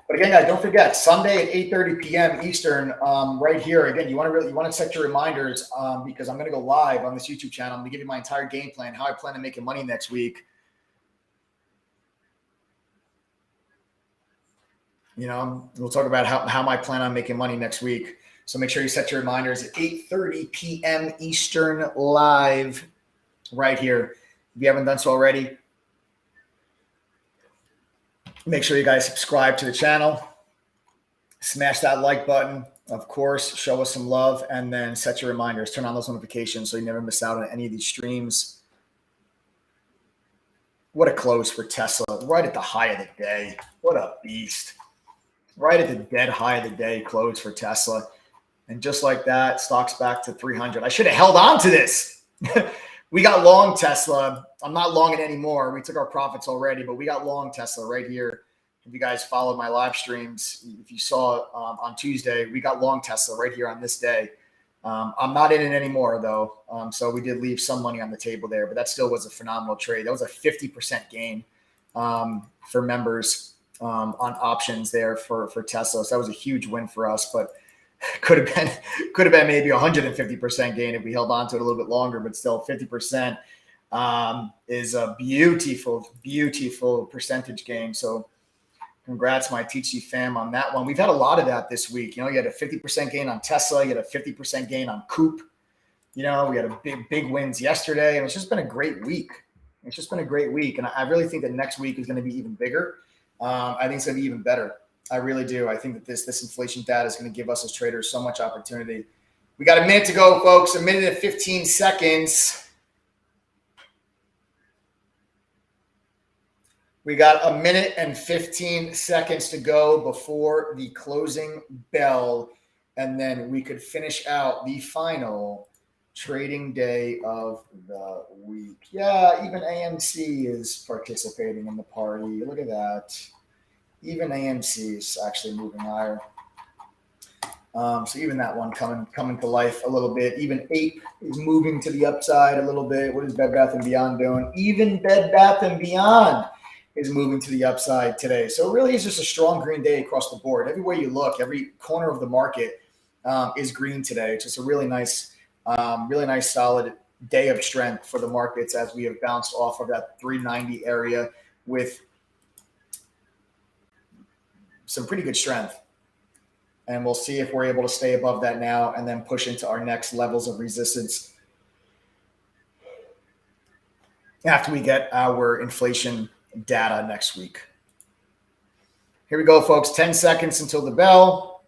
But again, guys, don't forget Sunday at 8:30 p.m. Eastern, right here. Again, you want to set your reminders because I'm going to go live on this YouTube channel. I'm going to give you my entire game plan, how I plan on making money next week. You know, we'll talk about how I plan on making money next week. So make sure you set your reminders at 8:30 p.m. Eastern live right here. If you haven't done so already, make sure you guys subscribe to the channel. Smash that like button. Of course, show us some love and then set your reminders. Turn on those notifications so you never miss out on any of these streams. What a close for Tesla. Right at the high of the day. What a beast. Right at the dead high of the day close for Tesla. And just like that, stock's back to 300. I should have held on to this. We got long Tesla. I'm not long it anymore. We took our profits already, but we got long Tesla right here. If you guys followed my live streams, if you saw on Tuesday, we got long Tesla right here on this day. I'm not in it anymore, though. So we did leave some money on the table there, but that still was a phenomenal trade. That was a 50% gain for members on options there for Tesla. So that was a huge win for us, but could have been maybe 150% gain if we held on to it a little bit longer, but still 50% is a beautiful percentage gain. So congrats, my TC fam, on that one. We've had a lot of that this week. You know, you had a 50% gain on Tesla. You had a 50% gain on Coop. You know, we had a big wins yesterday, and it's just been a great week. And I really think that next week is going to be even bigger. I think it's going to be even better. I really do. I think that this inflation data is going to give us as traders so much opportunity. We got a minute to go, folks. A minute and 15 seconds. We got a minute and 15 seconds to go before the closing bell, and then we could finish out the final trading day of the week. Yeah, even AMC is participating in the party. Look at that. Even AMC is actually moving higher. So even that one coming to life a little bit. Even Ape is moving to the upside a little bit. What is Bed Bath & Beyond doing? Even Bed Bath & Beyond is moving to the upside today. So it really is just a strong green day across the board. Everywhere you look, every corner of the market is green today. It's just a really nice solid day of strength for the markets as we have bounced off of that 390 area with some pretty good strength. And we'll see if we're able to stay above that now and then push into our next levels of resistance after we get our inflation data next week. Here we go, folks. 10 seconds until the bell.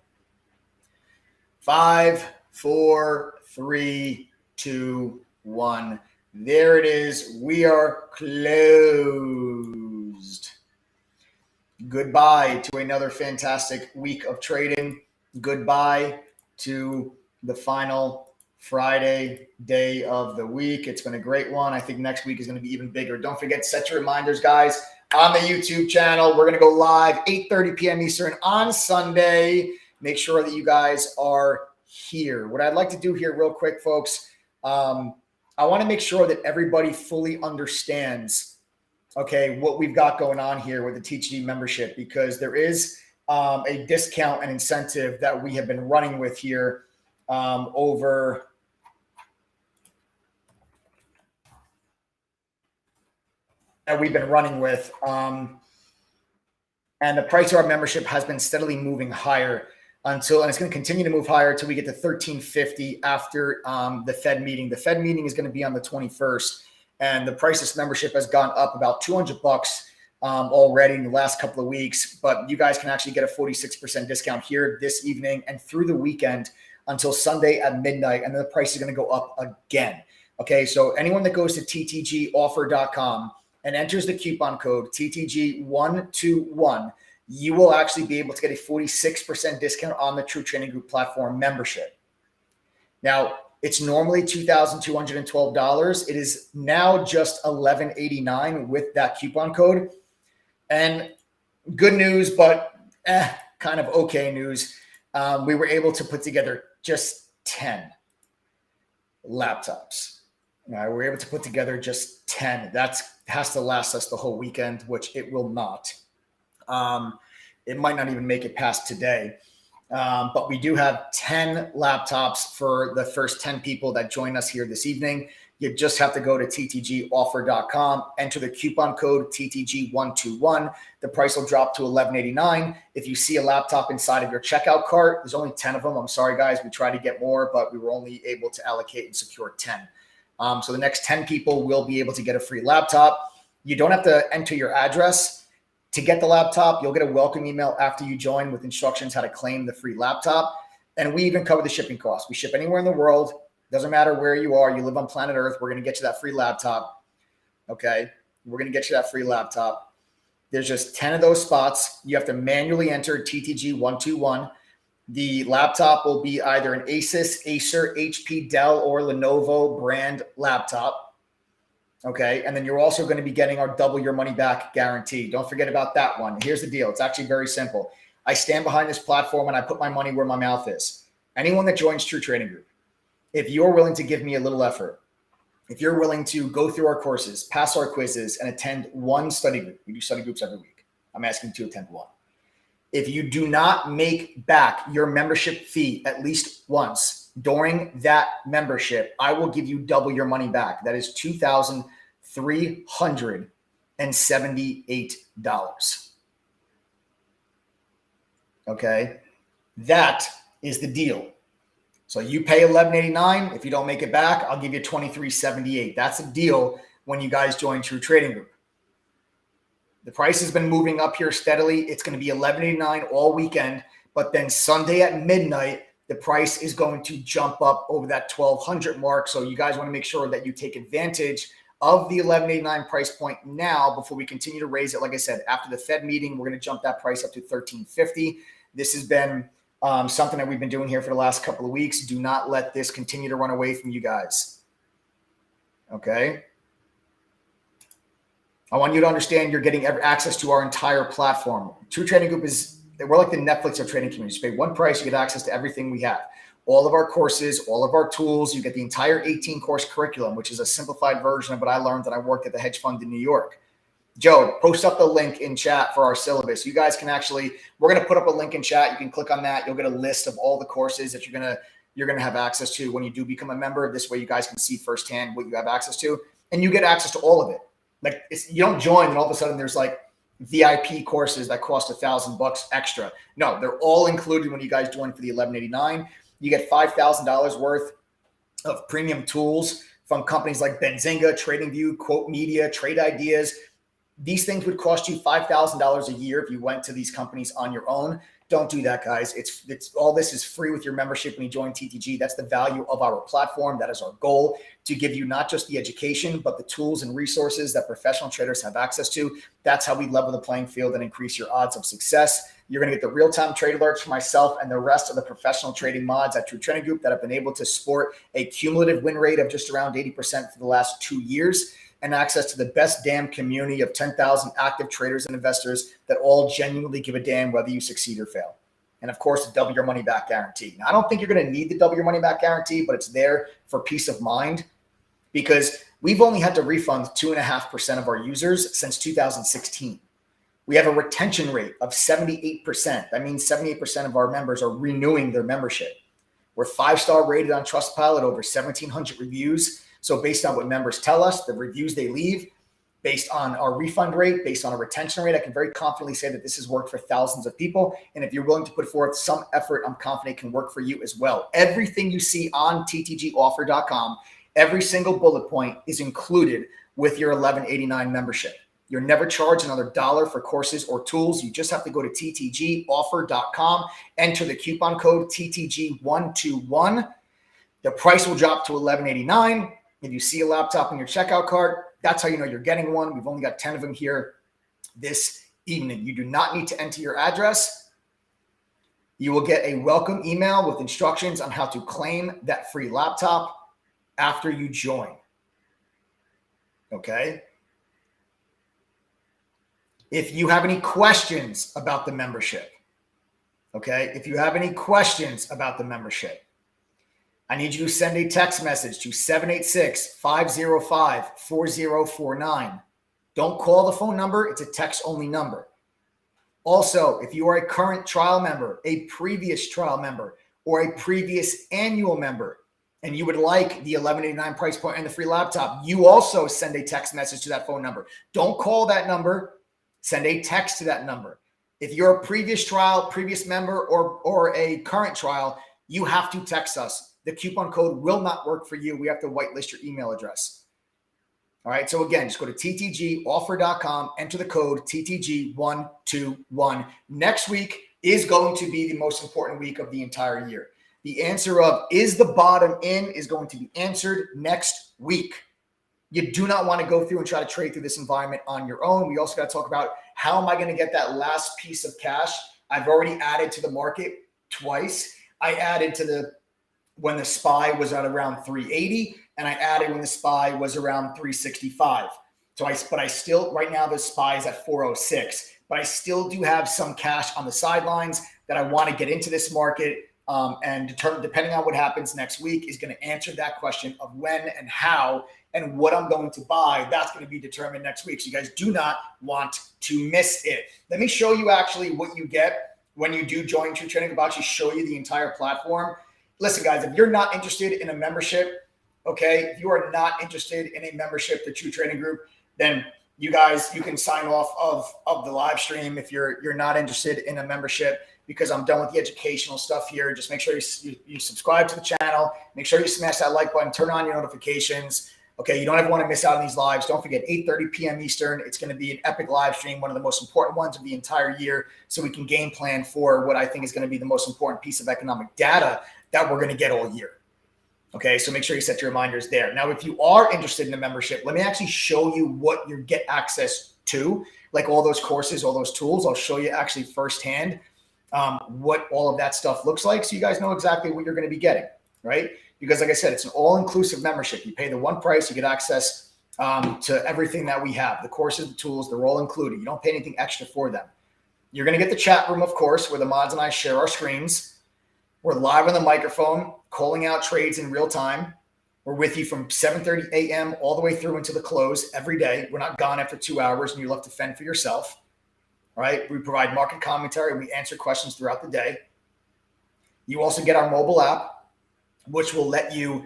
5, 4, 3, 2, 1. There it is. We are closed. Goodbye to another fantastic week of trading. Goodbye to the final Friday day of the week. It's been a great one. I think next week is going to be even bigger. Don't forget to set your reminders, guys, on the YouTube channel. We're going to go live 8:30 p.m. Eastern on Sunday. Make sure that you guys are here. What I'd like to do here real quick, folks, I want to make sure that everybody fully understands, okay, what we've got going on here with the THD membership, because there is a discount and incentive that we have been running with here over that we've been running with. And the price of our membership has been steadily moving higher and it's going to continue to move higher until we get to $13.50 after the Fed meeting. The Fed meeting is going to be on the 21st, and the price of this membership has gone up about $200 already in the last couple of weeks. But you guys can actually get a 46% discount here this evening and through the weekend until Sunday at midnight, and then the price is going to go up again. Okay, so anyone that goes to ttgoffer.com and enters the coupon code TTG121, you will actually be able to get a 46% discount on the True Trading Group platform membership. Now, it's normally $2,212. It is now just $1,189 with that coupon code. And good news, but kind of okay news. We were able to put together just 10 laptops. Now, we're able to put together just 10. That has to last us the whole weekend, which it will not. It might not even make it past today. But we do have 10 laptops for the first 10 people that join us here this evening. You just have to go to ttgoffer.com, enter the coupon code TTG121. The price will drop to $1,189. If you see a laptop inside of your checkout cart, there's only 10 of them. I'm sorry, guys. We tried to get more, but we were only able to allocate and secure 10. So the next 10 people will be able to get a free laptop. You don't have to enter your address to get the laptop. You'll get a welcome email after you join with instructions how to claim the free laptop. And we even cover the shipping costs. We ship anywhere in the world. Doesn't matter where you are. You live on planet Earth. We're going to get you that free laptop. Okay. We're going to get you that free laptop. There's just 10 of those spots. You have to manually enter TTG121. The laptop will be either an Asus, Acer, HP, Dell, or Lenovo brand laptop. Okay. And then you're also going to be getting our double your money back guarantee. Don't forget about that one. Here's the deal. It's actually very simple. I stand behind this platform and I put my money where my mouth is. Anyone that joins True Trading Group, if you're willing to give me a little effort, if you're willing to go through our courses, pass our quizzes, and attend one study group, we do study groups every week. I'm asking you to attend one. If you do not make back your membership fee at least once during that membership, I will give you double your money back. That is $2,378. Okay, that is the deal. So you pay $1,189. If you don't make it back, I'll give you $2,378. That's the deal when you guys join True Trading Group. The price has been moving up here steadily. It's going to be $1,189 all weekend, but then Sunday at midnight, the price is going to jump up over that $1,200 mark. So you guys want to make sure that you take advantage of the $1,189 price point now before we continue to raise it. Like I said, after the Fed meeting, we're going to jump that price up to $13.50. This has been something that we've been doing here for the last couple of weeks. Do not let this continue to run away from you guys. Okay. I want you to understand you're getting access to our entire platform. True Trading Group we're like the Netflix of trading communities. You pay one price, you get access to everything we have. All of our courses, all of our tools. You get the entire 18-course curriculum, which is a simplified version of what I learned when I worked at the hedge fund in New York. Joe, post up the link in chat for our syllabus. You guys can we're going to put up a link in chat. You can click on that. You'll get a list of all the courses that you're going to have access to when you do become a member. This way you guys can see firsthand what you have access to, and you get access to all of it. Like you don't join and all of a sudden there's like VIP courses that cost $1,000 extra. No, they're all included when you guys join for the $1,189. You get $5,000 worth of premium tools from companies like Benzinga, TradingView, Quote Media, Trade Ideas. These things would cost you $5,000 a year if you went to these companies on your own. Don't do that, guys. It's all this is free with your membership when you join TTG. That's the value of our platform. That is our goal, to give you not just the education, but the tools and resources that professional traders have access to. That's how we level the playing field and increase your odds of success. You're going to get the real-time trade alerts from myself and the rest of the professional trading mods at True Trading Group that have been able to sport a cumulative win rate of just around 80% for the last 2 years, and access to the best damn community of 10,000 active traders and investors that all genuinely give a damn whether you succeed or fail. And of course, the double your money back guarantee. Now, I don't think you're going to need the double your money back guarantee, but it's there for peace of mind, because we've only had to refund 2.5% of our users since 2016. We have a retention rate of 78%. That means 78% of our members are renewing their membership. We're 5-star rated on Trustpilot, over 1,700 reviews. So based on what members tell us, the reviews they leave, based on our refund rate, based on our retention rate, I can very confidently say that this has worked for thousands of people. And if you're willing to put forth some effort, I'm confident it can work for you as well. Everything you see on ttgoffer.com, every single bullet point is included with your $11.89 membership. You're never charged another $1 for courses or tools. You just have to go to ttgoffer.com, enter the coupon code TTG121. The price will drop to $11.89. If you see a laptop in your checkout cart, that's how you know you're getting one. We've only got 10 of them here this evening. You do not need to enter your address. You will get a welcome email with instructions on how to claim that free laptop after you join. Okay? If you have any questions about the membership, okay? If you have any questions about the membership, I need you to send a text message to 786-505-4049. Don't call the phone number. It's a text-only number. Also, if you are a current trial member, a previous trial member, or a previous annual member, and you would like the $11.89 price point and the free laptop, you also send a text message to that phone number. Don't call that number. Send a text to that number. If you're a previous trial, previous member, or a current trial, you have to text us. The coupon code will not work for you. We have to whitelist your email address. All right. So again, just go to ttgoffer.com, enter the code TTG121. Next week is going to be the most important week of the entire year. The answer of is the bottom in is going to be answered next week. You do not want to go through and try to trade through this environment on your own. We also got to talk about how am I going to get that last piece of cash? I've already added to the market twice. I added to when the SPY was at around 380, and I added when the SPY was around 365. But I still, right now the SPY is at 406, but I still do have some cash on the sidelines that I want to get into this market. And depending on what happens next week is going to answer that question of when and how and what I'm going to buy. That's going to be determined next week. So you guys do not want to miss it. Let me show you actually what you get when you do join True Trading. I'll actually show you the entire platform. Listen, guys, if you're not interested in a membership, okay, if you are not interested in a membership, the True Trading Group, then you can sign off of the live stream if you're not interested in a membership, because I'm done with the educational stuff here. Just make sure you subscribe to the channel. Make sure you smash that like button, turn on your notifications. Okay, you don't ever want to miss out on these lives. Don't forget, 8:30 p.m. Eastern. It's going to be an epic live stream, one of the most important ones of the entire year, so we can game plan for what I think is going to be the most important piece of economic data that we're going to get all year. Okay, so make sure you set your reminders there. Now, if you are interested in a membership, let me actually show you what you get access to, like all those courses, all those tools. I'll show you actually firsthand what all of that stuff looks like, so you guys know exactly what you're going to be getting, right? Because like I said, it's an all-inclusive membership. You pay the one price, you get access to everything that we have. The courses, the tools, they're all included. You don't pay anything extra for them. You're going to get the chat room, of course, where the mods and I share our screens. We're live on the microphone, calling out trades in real time. We're with you from 7:30 a.m. all the way through until the close every day. We're not gone after 2 hours and you're left to fend for yourself. All right? We provide market commentary. We answer questions throughout the day. You also get our mobile app, which will let you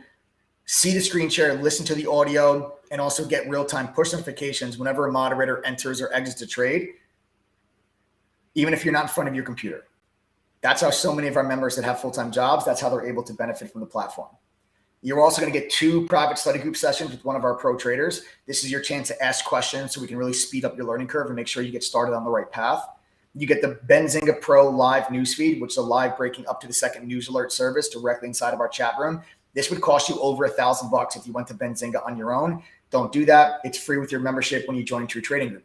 see the screen share, listen to the audio, and also get real-time push notifications whenever a moderator enters or exits a trade, even if you're not in front of your computer. That's how so many of our members that have full-time jobs, that's how they're able to benefit from the platform. You're also going to get 2 private study group sessions with one of our pro traders. This is your chance to ask questions so we can really speed up your learning curve and make sure you get started on the right path. You get the Benzinga Pro live newsfeed, which is a live breaking up to the second news alert service directly inside of our chat room. This would cost you over $1,000 if you went to Benzinga on your own. Don't do that. It's free with your membership when you join True Trading Group.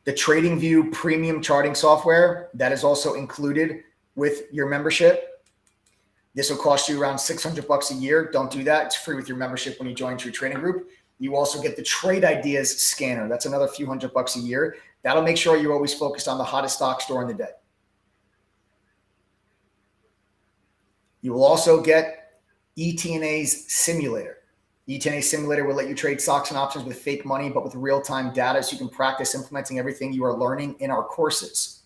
The TradingView premium charting software, that is also included with your membership. This will cost you around $600 a year. Don't do that. It's free with your membership when you join True Trading Group. You also get the Trade Ideas scanner. That's another few $100 a year. That'll make sure you're always focused on the hottest stocks during the day. You will also get eTNA's simulator. E10A Simulator will let you trade stocks and options with fake money, but with real-time data so you can practice implementing everything you are learning in our courses.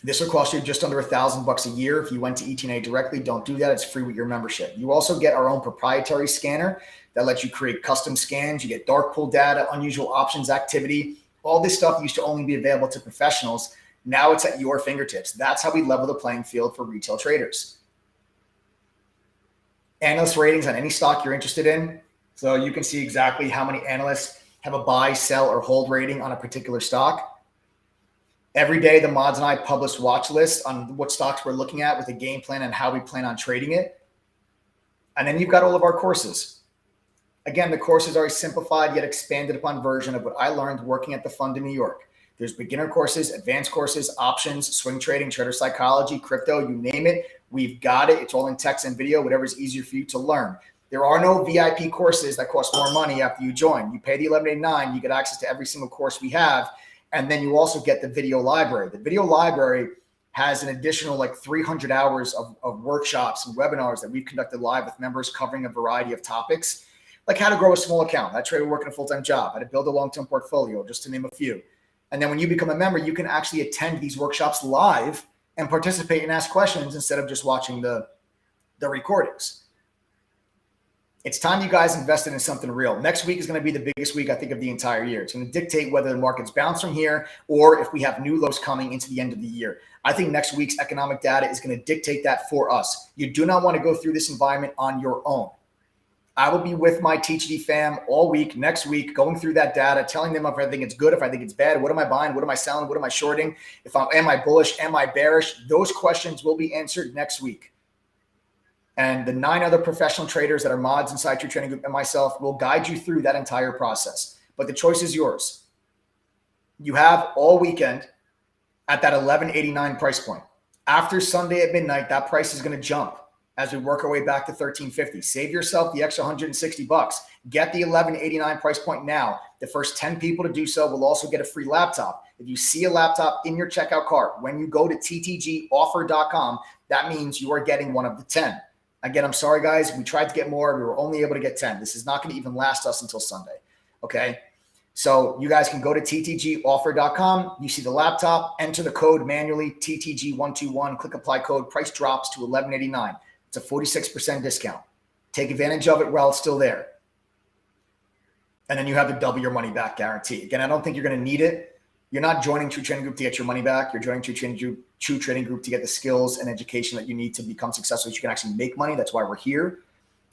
This will cost you just under $1,000 a year. If you went to E10A directly, don't do that. It's free with your membership. You also get our own proprietary scanner that lets you create custom scans. You get dark pool data, unusual options activity. All this stuff used to only be available to professionals. Now it's at your fingertips. That's how we level the playing field for retail traders. Analyst ratings on any stock you're interested in. So you can see exactly how many analysts have a buy, sell, or hold rating on a particular stock. Every day, the mods and I publish watch lists on what stocks we're looking at with a game plan and how we plan on trading it. And then you've got all of our courses. Again, the courses are a simplified yet expanded upon version of what I learned working at the fund in New York. There's beginner courses, advanced courses, options, swing trading, trader psychology, crypto, you name it. We've got it. It's all in text and video, whatever is easier for you to learn. There are no VIP courses that cost more money after you join. You pay the $11.89, you get access to every single course we have. And then you also get the video library. The video library has an additional like 300 hours of workshops and webinars that we've conducted live with members covering a variety of topics, like how to grow a small account, how to trade or work in a full-time job, how to build a long-term portfolio, just to name a few. And then when you become a member, you can actually attend these workshops live and participate and ask questions instead of just watching the recordings. It's time you guys invested in something real. Next week is going to be the biggest week, I think, of the entire year. It's going to dictate whether the markets bounce from here or if we have new lows coming into the end of the year. I think next week's economic data is going to dictate that for us. You do not want to go through this environment on your own. I will be with my TGD fam all week, next week, going through that data, telling them if I think it's good, if I think it's bad, what am I buying, what am I selling, what am I shorting, am I bullish, am I bearish? Those questions will be answered next week. And the 9 other professional traders that are mods inside your training group and myself will guide you through that entire process. But the choice is yours. You have all weekend at that $11.89 price point. After Sunday at midnight, that price is going to jump as we work our way back to $13.50. Save yourself the extra $160. Get the $11.89 price point now. The first 10 people to do so will also get a free laptop. If you see a laptop in your checkout cart, when you go to ttgoffer.com, that means you are getting one of the 10. Again, I'm sorry, guys. We tried to get more. We were only able to get 10. This is not going to even last us until Sunday. Okay. So you guys can go to ttgoffer.com. You see the laptop, enter the code manually, TTG121, click apply code, price drops to $11.89. It's a 46% discount. Take advantage of it while it's still there. And then you have the double your money back guarantee. Again, I don't think you're going to need it. You're not joining True Trading Group to get your money back. You're joining True Trading Group to get the skills and education that you need to become successful, so you can actually make money. That's why we're here,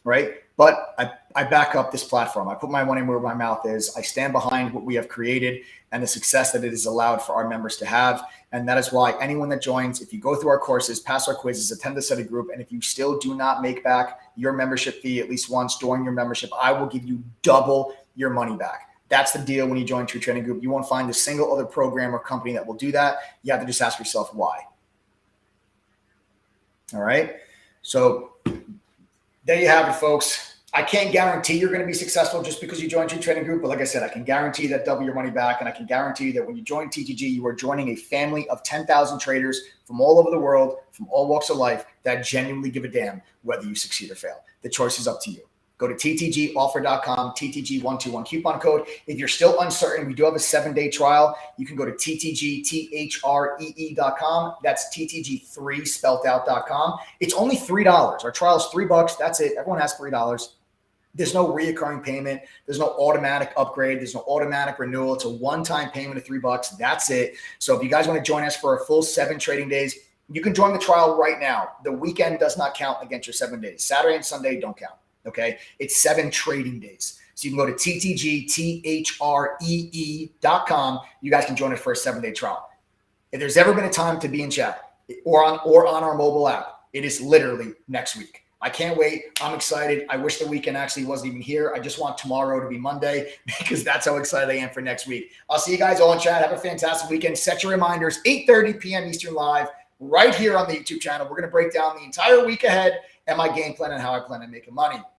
right? But I back up this platform. I put my money where my mouth is. I stand behind what we have created and the success that it has allowed for our members to have. And that is why anyone that joins, if you go through our courses, pass our quizzes, attend the study group, and if you still do not make back your membership fee at least once during your membership, I will give you double your money back. That's the deal when you join True Trading Group. You won't find a single other program or company that will do that. You have to just ask yourself why. All right. So there you have it, folks. I can't guarantee you're going to be successful just because you join True Trading Group. But like I said, I can guarantee that double your money back. And I can guarantee you that when you join TTG, you are joining a family of 10,000 traders from all over the world, from all walks of life, that genuinely give a damn whether you succeed or fail. The choice is up to you. Go to ttgoffer.com, TTG121 coupon code. If you're still uncertain, we do have a 7-day trial. You can go to ttgthree.com. That's TTG3 spelled out.com. It's only $3. Our trial is $3. That's it. Everyone has $3. There's no reoccurring payment. There's no automatic upgrade. There's no automatic renewal. It's a one-time payment of $3. That's it. So if you guys want to join us for a full 7 trading days, you can join the trial right now. The weekend does not count against your 7 days. Saturday and Sunday don't count. Okay. It's 7 trading days. So you can go to ttgthree.com. You guys can join us for a 7-day trial. If there's ever been a time to be in chat or on our mobile app, it is literally next week. I can't wait. I'm excited. I wish the weekend actually wasn't even here. I just want tomorrow to be Monday because that's how excited I am for next week. I'll see you guys all in chat. Have a fantastic weekend. Set your reminders, 8:30 p.m. Eastern live right here on the YouTube channel. We're going to break down the entire week ahead and my game plan and how I plan on making money.